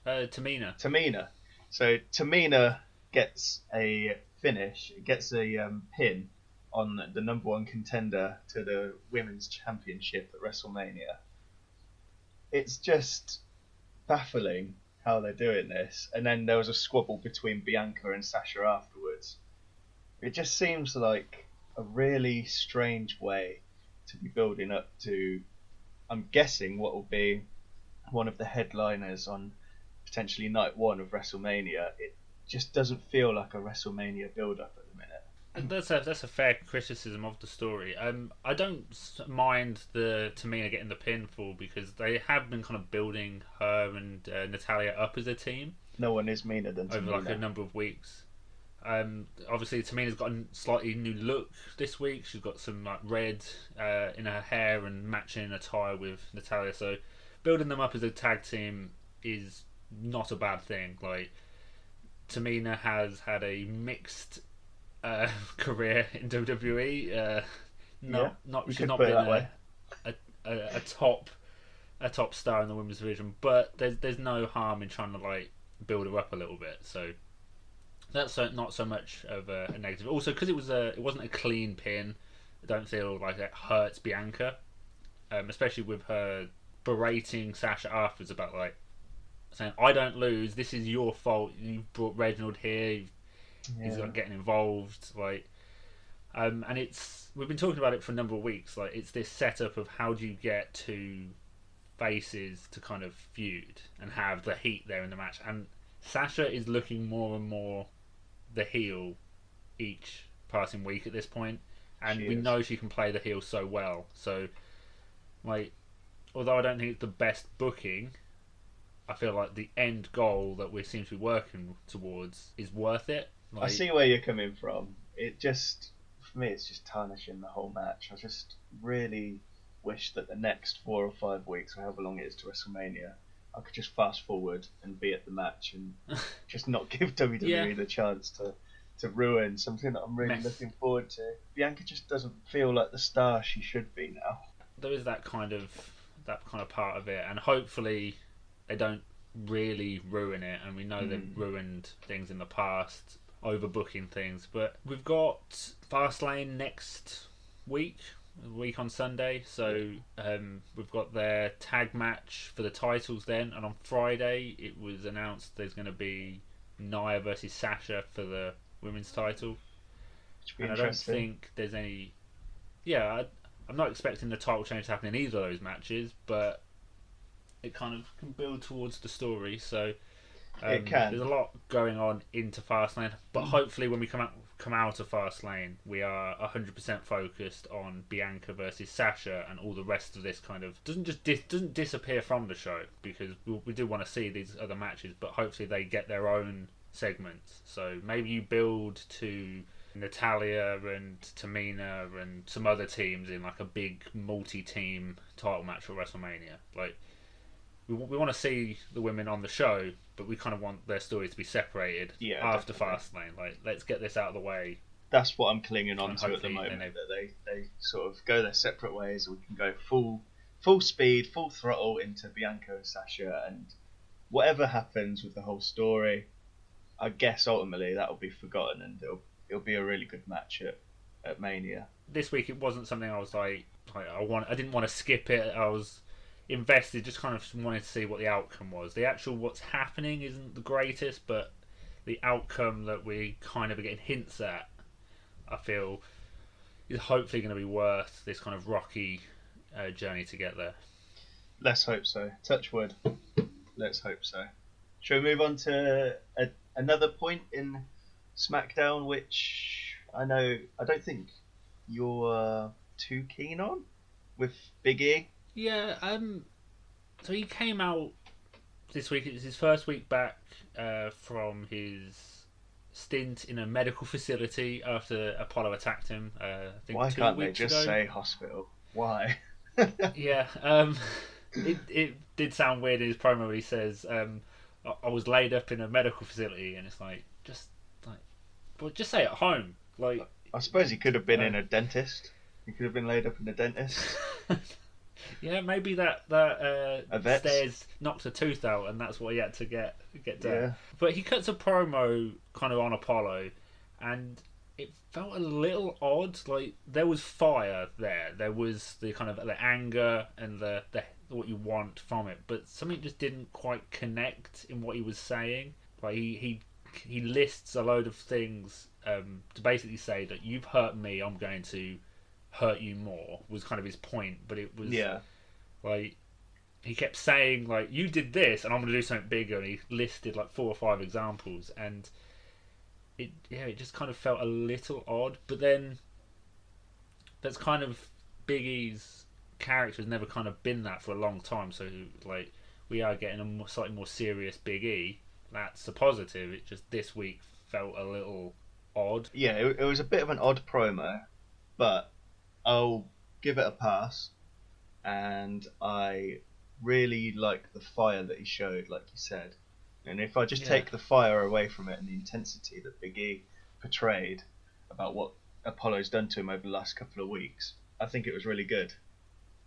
B: Tamina.
A: So Tamina gets a finish, gets a pin on the number one contender to the Women's Championship at WrestleMania. It's just baffling how they're doing this. And then there was a squabble between Bianca and Sasha afterwards. It just seems like a really strange way to be building up to, I'm guessing, what will be one of the headliners on potentially night one of WrestleMania. It just doesn't feel like a WrestleMania build-up at the minute.
B: That's a fair criticism of the story. I don't mind the Tamina getting the pinfall, because they have been kind of building her and Natalya up as a team.
A: No one is meaner than Tamina.
B: Over like a number of weeks. Obviously Tamina's got a slightly new look this week. She's got some like red in her hair and matching attire with Natalya. So building them up as a tag team is not a bad thing. Like, Tamina has had a mixed career in WWE. She's not been a top star in the women's division, but there's no harm in trying to like build her up a little bit. So that's not so much of a negative. Also, because it wasn't a clean pin, I don't feel like it hurts Bianca, especially with her berating Sasha afterwards about like saying, "I don't lose. This is your fault. You brought Reginald here. He's like getting involved." Like, and we've been talking about it for a number of weeks. Like, it's this setup of how do you get two faces to kind of feud and have the heat there in the match. And Sasha is looking more and more the heel each passing week at this point, and we know she can play the heel so well. So, like, although I don't think it's the best booking, I feel like the end goal that we seem to be working towards is worth it. Like,
A: I see where you're coming from. For me, it's just tarnishing the whole match. I just really wish that the next 4 or 5 weeks, or however long it is to WrestleMania, I could just fast forward and be at the match and just not give WWE
B: Yeah.
A: the chance to ruin something that I'm really looking forward to. Bianca just doesn't feel like the star she should be now.
B: There is that kind of part of it, and hopefully they don't really ruin it. And we know they've ruined things in the past, overbooking things. But we've got Fastlane next week on Sunday, so we've got their tag match for the titles then, and on Friday it was announced there's going to be Nia versus Sasha for the women's title. And I don't think there's any. I'm not expecting the title change to happen in either of those matches, but it kind of can build towards the story. So
A: it can.
B: There's a lot going on into Fastlane, but hopefully when we come out of Fastlane, we are 100% focused on Bianca versus Sasha, and all the rest of this kind of doesn't disappear from the show, because we do want to see these other matches, but hopefully they get their own segments. So maybe you build to Natalya and Tamina and some other teams in like a big multi-team title match for WrestleMania. Like we want to see the women on the show, but we kind of want their stories to be separated after Fastlane. Like, let's get this out of the way.
A: That's what I'm clinging on to at the moment. That they sort of go their separate ways, and we can go full speed, full throttle into Bianca and Sasha, and whatever happens with the whole story, I guess ultimately that will be forgotten, and it'll be a really good match at Mania.
B: This week it wasn't something I was like I didn't want to skip it. I was invested, just kind of wanted to see what the outcome was. The actual what's happening isn't the greatest, but the outcome that we kind of are getting hints at, I feel, is hopefully going to be worth this kind of rocky journey to get there.
A: Let's hope so. Touch wood. Let's hope so. Shall we move on to another point in SmackDown, which I don't think you're too keen on, with Big E?
B: Yeah, so he came out this week. It's his first week back from his stint in a medical facility after Apollo attacked him. I think
A: Why
B: 2
A: can't
B: weeks
A: they just
B: ago.
A: say hospital? Why?
B: Yeah, it did sound weird in his promo where he says, I was laid up in a medical facility, and it's like, just say at home. Like,
A: I suppose he could have been in a dentist. He could have been laid up in a dentist.
B: Yeah, maybe that stairs knocked a tooth out, and that's what he had to get done.
A: Yeah.
B: But he cuts a promo kind of on Apollo, and it felt a little odd. Like, there was fire there. There was the kind of the anger and the what you want from it, but something just didn't quite connect in what he was saying. Like, he lists a load of things to basically say that you've hurt me, I'm going to hurt you more, was kind of his point. But it was like, he kept saying like, you did this and I'm going to do something bigger, and he listed like 4 or 5 examples, and it just kind of felt a little odd. But then that's kind of Big E's character has never kind of been that for a long time, so like, we are getting a slightly more serious Big E. That's a positive. It just this week felt a little odd.
A: Yeah, it was a bit of an odd promo, but I'll give it a pass. And I really like the fire that he showed, like you said. And if I just take the fire away from it and the intensity that Big E portrayed about what Apollo's done to him over the last couple of weeks, I think it was really good.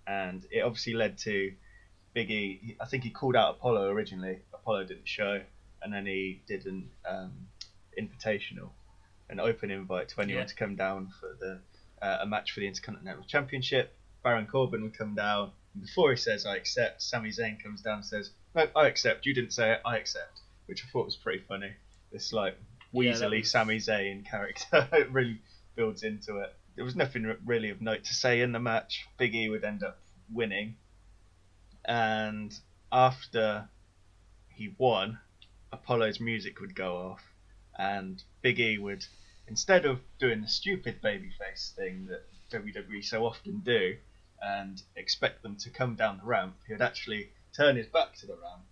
A: And it obviously led to Big E. I think he called out Apollo originally. Apollo didn't show, and then he did an invitational, an open invite to anyone to come down for the a match for the Intercontinental Championship. Baron Corbin would come down, and before he says "I accept," Sami Zayn comes down and says, "No, I accept. You didn't say it. I accept," which I thought was pretty funny. This like weaselly Sami Zayn character it really builds into it. There was nothing really of note to say in the match. Big E would end up winning, and after he won, Apollo's music would go off, and Big E would, instead of doing the stupid babyface thing that WWE so often do and expect them to come down the ramp, he would actually turn his back to the ramp,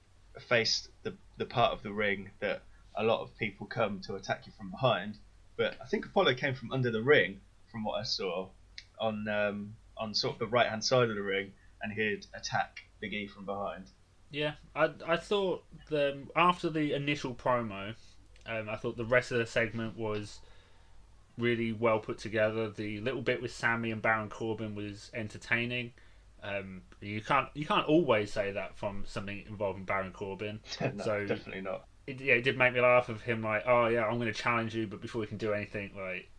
A: face the part of the ring that a lot of people come to attack you from behind. But I think Apollo came from under the ring, from what I saw, on sort of the right hand side of the ring, and he'd attack Big E from behind.
B: Yeah, I thought after the initial promo, I thought the rest of the segment was really well put together. The little bit with Sammy and Baron Corbin was entertaining. You can't always say that from something involving Baron Corbin.
A: No,
B: So
A: definitely not.
B: it did make me laugh of him like, oh yeah, I'm going to challenge you, but before we can do anything, like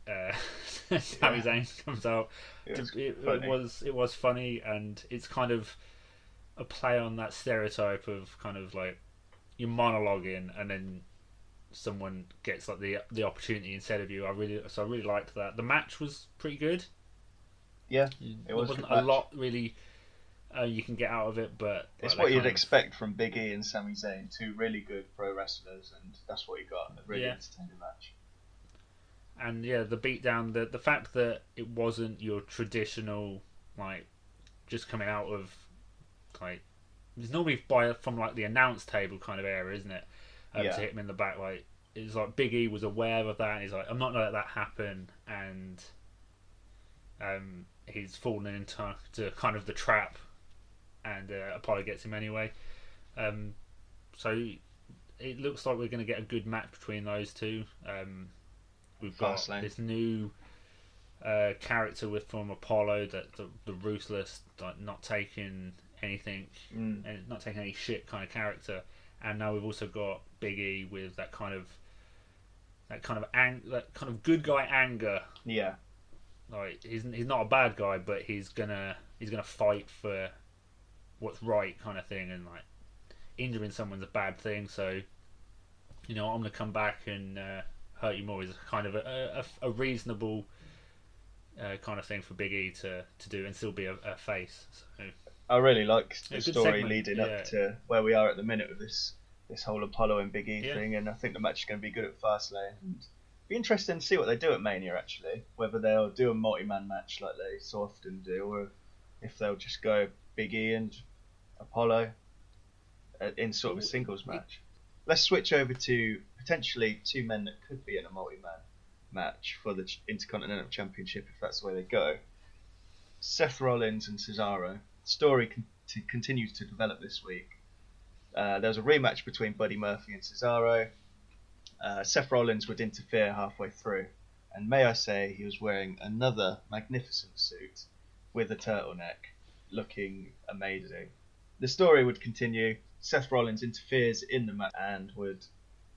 B: Sami Zayn comes out. It was funny, and it's kind of a play on that stereotype of kind of like you're monologuing and then someone gets like the opportunity instead of you. I really liked that. The match was pretty good.
A: Yeah,
B: There wasn't a lot really you can get out of it, but
A: it's what you'd expect from Big E and Sami Zayn, two really good pro wrestlers, and that's what you got. A really entertaining match.
B: And yeah, the beatdown, the fact that it wasn't your traditional like just coming out of like it's normally from like the announce table kind of area, isn't it? To hit him in the back, like it's like Big E was aware of that. And he's like, I'm not gonna let that happen, and he's fallen into kind of the trap, and Apollo gets him anyway. So it looks like we're going to get a good match between those two. We've got
A: Fastlane.
B: This new character from Apollo, that the ruthless, like not taking anything and not taking any shit kind of character, and now we've also got Big E with that kind of good guy anger.
A: Yeah,
B: like he's not a bad guy, but he's gonna fight for what's right kind of thing, and like injuring someone's a bad thing. So I'm gonna come back and hurt you more is kind of a reasonable kind of thing for Big E to do and still be a face. So
A: I really like the story
B: segment,
A: leading up to where we are at the minute with this whole Apollo and Big E thing, and I think the match is going to be good at Fastlane. And be interesting to see what they do at Mania, actually, whether they'll do a multi-man match like they so often do, or if they'll just go Big E and Apollo in sort of a singles match. Let's switch over to potentially two men that could be in a multi-man match for the Intercontinental Championship if that's the way they go. Seth Rollins and Cesaro. The story continues to develop this week. There was a rematch between Buddy Murphy and Cesaro. Seth Rollins would interfere halfway through, and may I say he was wearing another magnificent suit with a turtleneck, looking amazing. The story would continue. Seth Rollins interferes in the match and would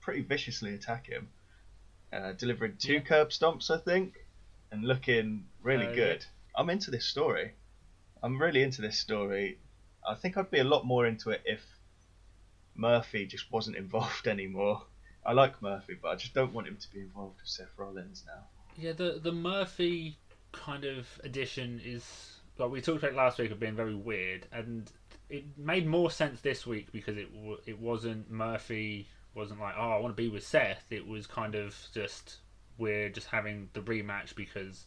A: pretty viciously attack him, delivering two curb stomps, I think, and looking really good. Yeah. I'm into this story. I'm really into this story. I think I'd be a lot more into it if Murphy just wasn't involved anymore. I like Murphy, but I just don't want him to be involved with Seth Rollins now.
B: Yeah, the Murphy kind of addition is, like we talked about last week, of being very weird, and it made more sense this week because it wasn't Murphy wasn't like, oh, I want to be with Seth. It was kind of just we're just having the rematch because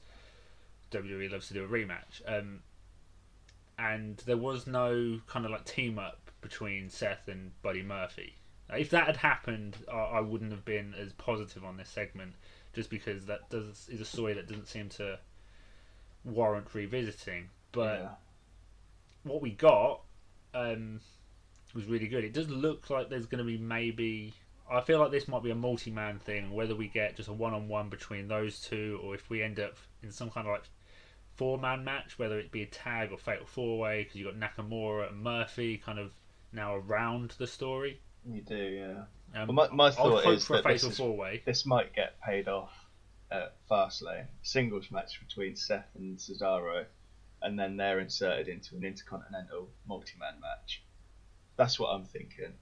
B: WWE loves to do a rematch. And there was no kind of like team up between Seth and Buddy Murphy. If that had happened, I wouldn't have been as positive on this segment, just because that is a story that doesn't seem to warrant revisiting. But what we got was really good. It does look like there's going to be maybe. I feel like this might be a multi-man thing, whether we get just a one-on-one between those two, or if we end up in some kind of like four-man match, whether it be a tag or fatal four-way, because you've got Nakamura and Murphy kind of now around the story.
A: You do, yeah. Well, my thought is that this might get paid off at Fastlane, singles match between Seth and Cesaro, and then they're inserted into an Intercontinental multi-man match. That's what I'm thinking.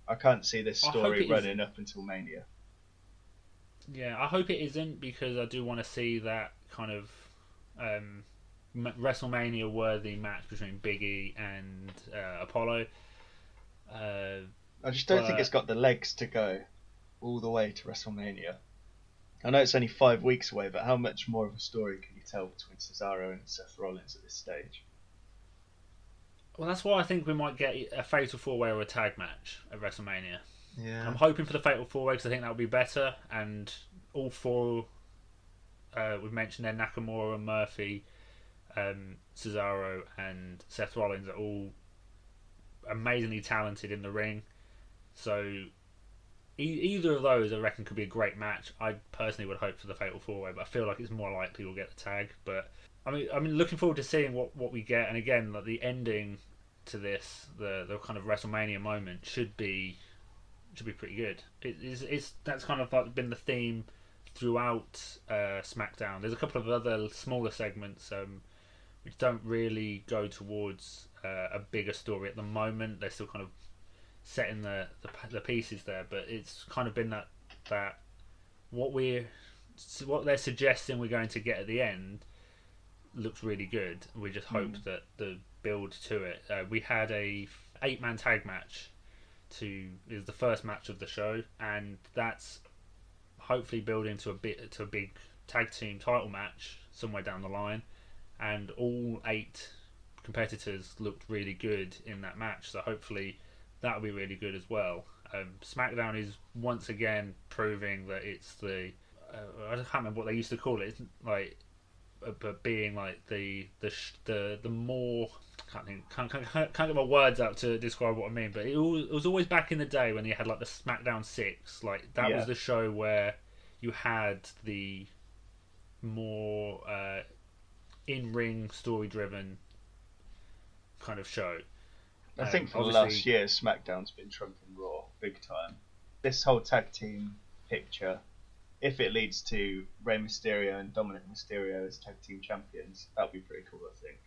A: I can't see this story running up until Mania.
B: Yeah, I hope it isn't, because I do want to see that kind of WrestleMania worthy match between Big E and Apollo.
A: I just don't think it's got the legs to go all the way to WrestleMania. I know it's only 5 weeks away, but how much more of a story can you tell between Cesaro and Seth Rollins at this stage?
B: Well, that's why I think we might get a Fatal 4-Way or a tag match at WrestleMania.
A: Yeah.
B: I'm hoping for the Fatal 4-Way because I think that would be better, and all four we've mentioned there, Nakamura and Murphy, Cesaro and Seth Rollins, are all amazingly talented in the ring. So either of those, I reckon, could be a great match. I personally would hope for the Fatal 4-Way, but I feel like it's more likely we'll get the tag. But I mean, looking forward to seeing what we get. And again, like the ending to this, the kind of WrestleMania moment should be pretty good. It's that's kind of like been the theme throughout SmackDown. There's a couple of other smaller segments which don't really go towards a bigger story at the moment. They're still kind of setting the pieces there, but it's kind of been that what they're suggesting we're going to get at the end looks really good. We just hope that the build to it. We had a 8-man tag match is the first match of the show, and that's hopefully building to a big tag team title match somewhere down the line. And all 8 competitors looked really good in that match, so hopefully that'll be really good as well. SmackDown is once again proving that it's the I can't remember what they used to call it. It's like, but being like the more can't get my words out to describe what I mean. But it was always back in the day when you had like the SmackDown 6. Like that was the show where you had the more in-ring story-driven kind of show.
A: I think for the last year, SmackDown's been trumping Raw big time. This whole tag team picture, if it leads to Rey Mysterio and Dominic Mysterio as tag team champions, that'd be pretty cool. I think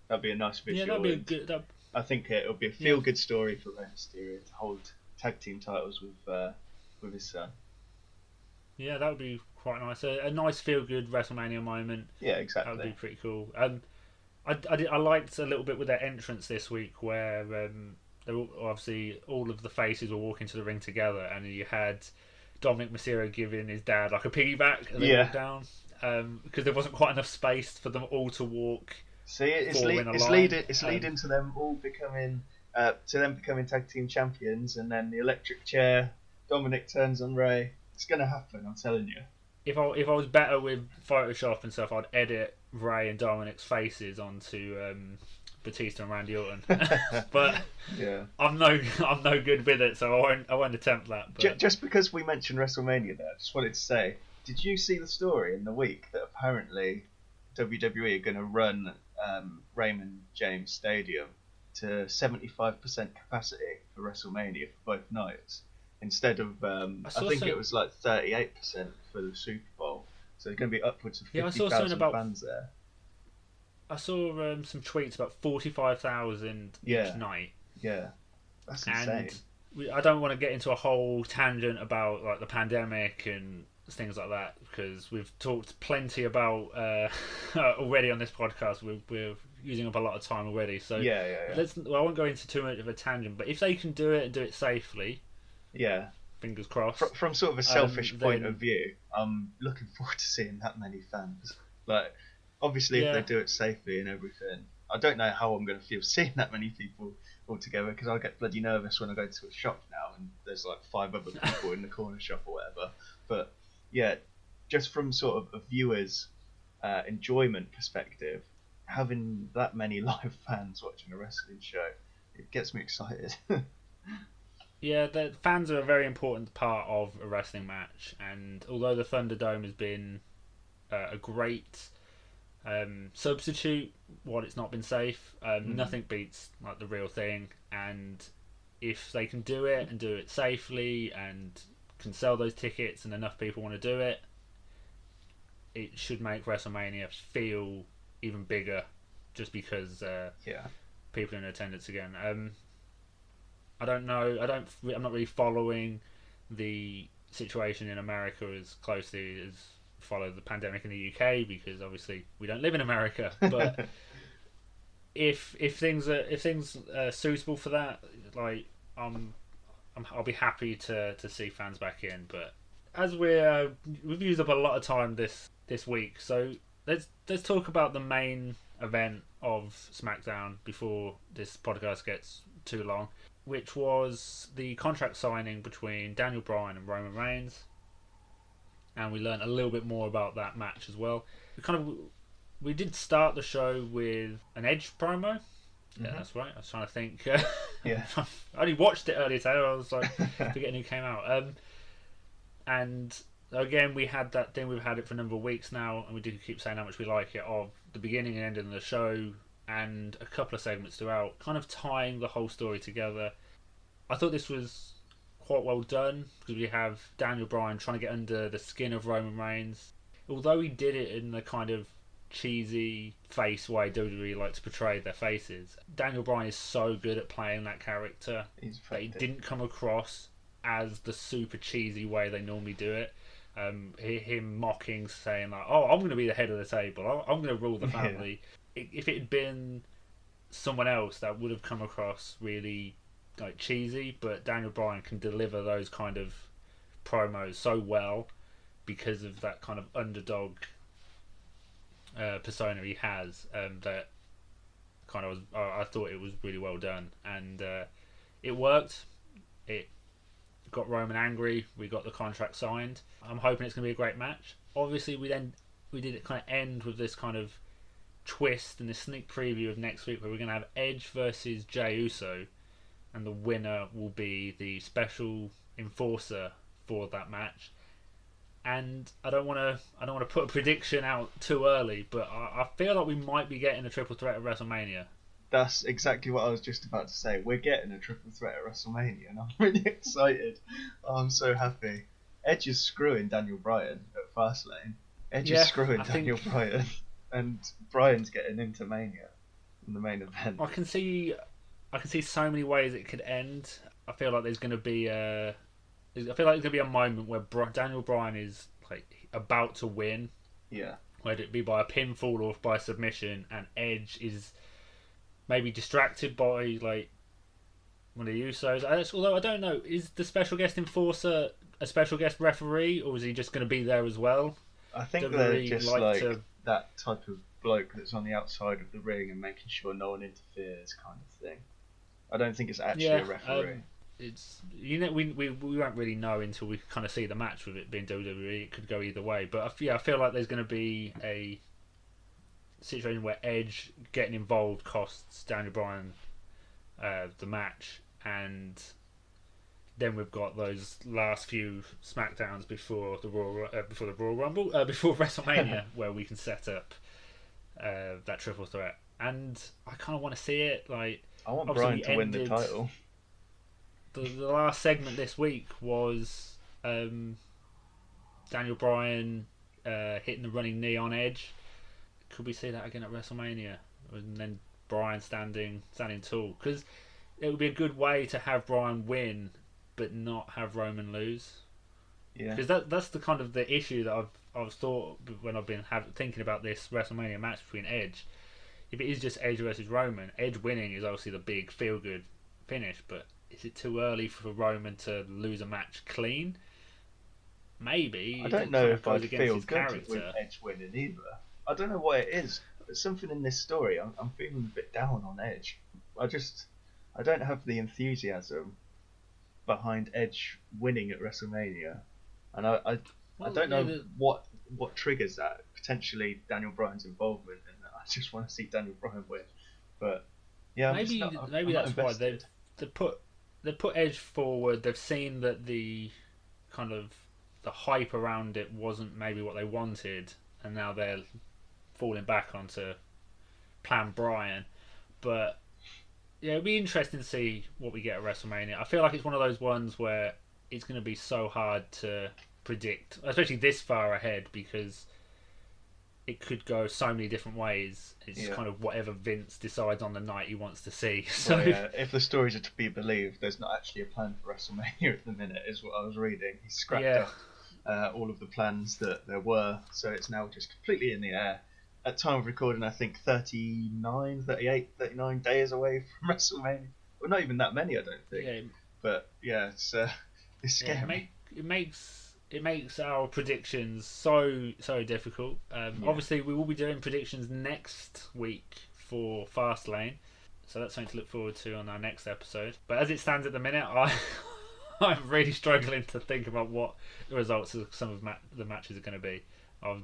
A: that'd be a nice visual.
B: Yeah, that'd be good.
A: I think it'll be a feel-good story for Rey Mysterio to hold tag team titles with his son.
B: Yeah, that would be quite nice. A nice feel-good WrestleMania moment.
A: Yeah, exactly.
B: That would be pretty cool. I liked a little bit with their entrance this week, where they were, obviously all of the faces were walking to the ring together, and you had Dominic Mysterio giving his dad like a piggyback as they walked down, because there wasn't quite enough space for them all to walk.
A: See, it's leading to them all becoming tag team champions, and then the electric chair. Dominic turns on Ray. It's gonna happen. I'm telling you.
B: If I was better with Photoshop and stuff, I'd edit Ray and Dominic's faces onto Batista and Randy Orton. But
A: yeah,
B: I'm no good with it, so I won't attempt that. But
A: just because we mentioned WrestleMania there, I just wanted to say, did you see the story in the week that apparently WWE are going to run Raymond James Stadium to 75% capacity for WrestleMania for both nights? Instead of, I think it was like 38% for the Super Bowl. So there's going to be upwards of 50,000 fans there.
B: I saw some tweets about 45,000 each night.
A: Yeah, that's insane.
B: I don't want to get into a whole tangent about like the pandemic and things like that, because we've talked plenty about already on this podcast. We're using up a lot of time already. So I won't go into too much of a tangent. But if they can do it and do it safely.
A: Yeah,
B: fingers crossed.
A: From sort of a selfish point of view, I'm looking forward to seeing that many fans. Like, obviously, if they do it safely and everything, I don't know how I'm going to feel seeing that many people all together, because I get bloody nervous when I go to a shop now and there's like 5 other people in the corner shop or whatever. But yeah, just from sort of a viewer's enjoyment perspective, having that many live fans watching a wrestling show, it gets me excited.
B: Yeah, the fans are a very important part of a wrestling match, and although the Thunderdome has been a great substitute while it's not been safe, nothing beats like the real thing. And if they can do it and do it safely and can sell those tickets and enough people want to do it, it should make WrestleMania feel even bigger, just because people are in attendance again. I don't know. I'm not really following the situation in America as closely as follow the pandemic in the UK, because obviously we don't live in America. But if things are suitable for that, like I'll be happy to see fans back in. But as we've used up a lot of time this week, so let's talk about the main event of SmackDown before this podcast gets too long, which was the contract signing between Daniel Bryan and Roman Reigns. And we learned a little bit more about that match as well. We did start the show with an Edge promo, Yeah, that's right. I was trying to think.
A: Yeah.
B: I only watched it earlier today. I was like forgetting who came out. And again, we had that thing. We've had it for a number of weeks now, and we do keep saying how much we like it. Of the beginning and ending of the show, and a couple of segments throughout, kind of tying the whole story together. I thought this was quite well done because we have Daniel Bryan trying to get under the skin of Roman Reigns. Although he did it in the kind of cheesy face way WWE like to portray their faces, Daniel Bryan is so good at playing that character that he didn't come across as the super cheesy way they normally do it. Him mocking, saying like, "Oh, I'm going to be the head of the table. I'm going to rule the family." Yeah. If it had been someone else, that would have come across really like cheesy. But Daniel Bryan can deliver those kind of promos so well because of that kind of underdog persona he has, that kind of I thought it was really well done, and it worked. It got Roman angry. We got the contract signed. I'm hoping it's going to be a great match. Obviously, we did it kind of end with this kind of twist and this sneak preview of next week where we're going to have Edge versus Jey Uso, and the winner will be the special enforcer for that match. And I don't want to put a prediction out too early, but I feel like we might be getting a triple threat at WrestleMania.
A: That's exactly what I was just about to say. We're getting a triple threat at WrestleMania, and I'm really excited. I'm so happy. Edge is screwing Daniel Bryan at Fastlane. Edge is screwing Daniel Bryan, and Bryan's getting into Mania in the main event.
B: I can see so many ways it could end. I feel like there's going to be a moment where Daniel Bryan is like about to win.
A: Yeah.
B: Whether it be by a pinfall or by submission, and Edge is maybe distracted by like one of the Usos. Although I don't know, is the special guest enforcer a special guest referee, or is he just going to be there as well?
A: I think they're just like that type of bloke that's on the outside of the ring and making sure no one interferes, kind of thing. I don't think it's actually a referee.
B: It's we won't really know until we kind of see the match with it being WWE. It could go either way, but I feel like there's going to be a situation where Edge getting involved costs Daniel Bryan the match, and then we've got those last few SmackDowns before the Royal Rumble, before WrestleMania, where we can set up that triple threat. And I kind of want to see it. Like,
A: I want Bryan to win the title.
B: The last segment this week was Daniel Bryan hitting the running knee on Edge. Could we see that again at WrestleMania? And then Bryan standing tall? Because it would be a good way to have Bryan win, but not have Roman lose. Yeah. Because that's the kind of the issue that I've thought when I've been thinking about this WrestleMania match between Edge. If it is just Edge versus Roman, Edge winning is obviously the big feel good finish, but is it too early for Roman to lose a match clean? Maybe.
A: I don't know if I'd feel good with Edge winning either. I don't know what it is, but something in this story, I'm feeling a bit down on Edge. I don't have the enthusiasm behind Edge winning at WrestleMania, and I don't know what triggers that. Potentially Daniel Bryan's involvement, and I just want to see Daniel Bryan win. But yeah, maybe that's why they put Edge forward. They've seen that the kind of the hype around it wasn't maybe what they wanted, and now they're falling back onto Plan Bryan. But yeah, it'd be interesting to see what we get at WrestleMania. I feel like it's one of those ones where it's going to be so hard to predict, especially this far ahead, because it could go so many different ways. It's kind of whatever Vince decides on the night he wants to see. So well, if the stories are to be believed, there's not actually a plan for WrestleMania at the minute, is what I was reading. He scrapped up all of the plans that there were, so it's now just completely in the air. At time of recording, I think 39 days away from WrestleMania. Well, not even that many, I don't think. Yeah. But yeah, it's scary.
B: It makes our predictions so difficult. Obviously, we will be doing predictions next week for Fastlane, so that's something to look forward to on our next episode. But as it stands at the minute, I'm really struggling to think about what the results of some of the matches are going to be. I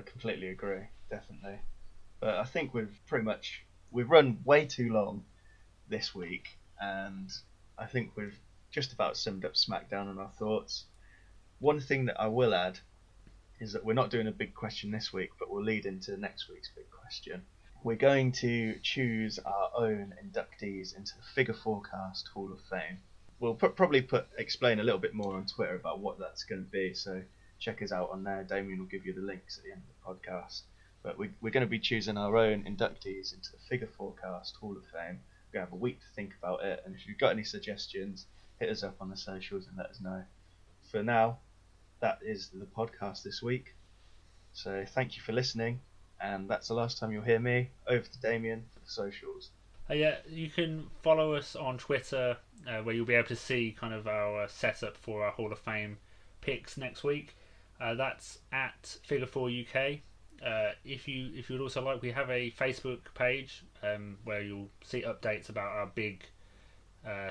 B: completely agree, definitely. But I think we've pretty much
A: we've run way too long this week, and I think we've just about summed up SmackDown and our thoughts. One thing that I will add is that we're not doing a big question this week, but we'll lead into next week's big question. We're going to choose our own inductees into the Figure Fourcast Hall of Fame. We'll probably explain a little bit more on Twitter about what that's going to be, so check us out on there. Damien will give you the links at the end of the podcast. But we're going to be choosing our own inductees into the Figure Fourcast Hall of Fame. We're going to have a week to think about it, and if you've got any suggestions, hit us up on the socials and let us know. For now, that is the podcast this week. So thank you for listening, and that's the last time you'll hear me. Over to Damien for the socials.
B: Yeah, you can follow us on Twitter, where you'll be able to see kind of our setup for our Hall of Fame picks next week. That's at Figure 4 UK. If you would also like, we have a Facebook page where you'll see updates about our big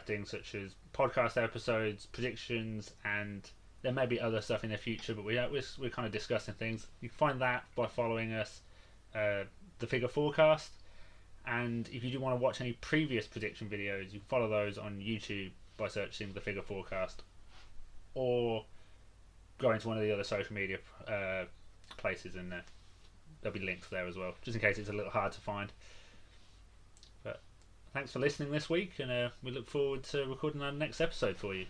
B: things such as podcast episodes, predictions, and there may be other stuff in the future, but we're kind of discussing things. You can find that by following us, the Figure Forecast. And if you do want to watch any previous prediction videos, you can follow those on YouTube by searching the Figure Forecast, or go into one of the other social media places, and there'll be links there as well, just in case it's a little hard to find. But thanks for listening this week, and we look forward to recording our next episode for you.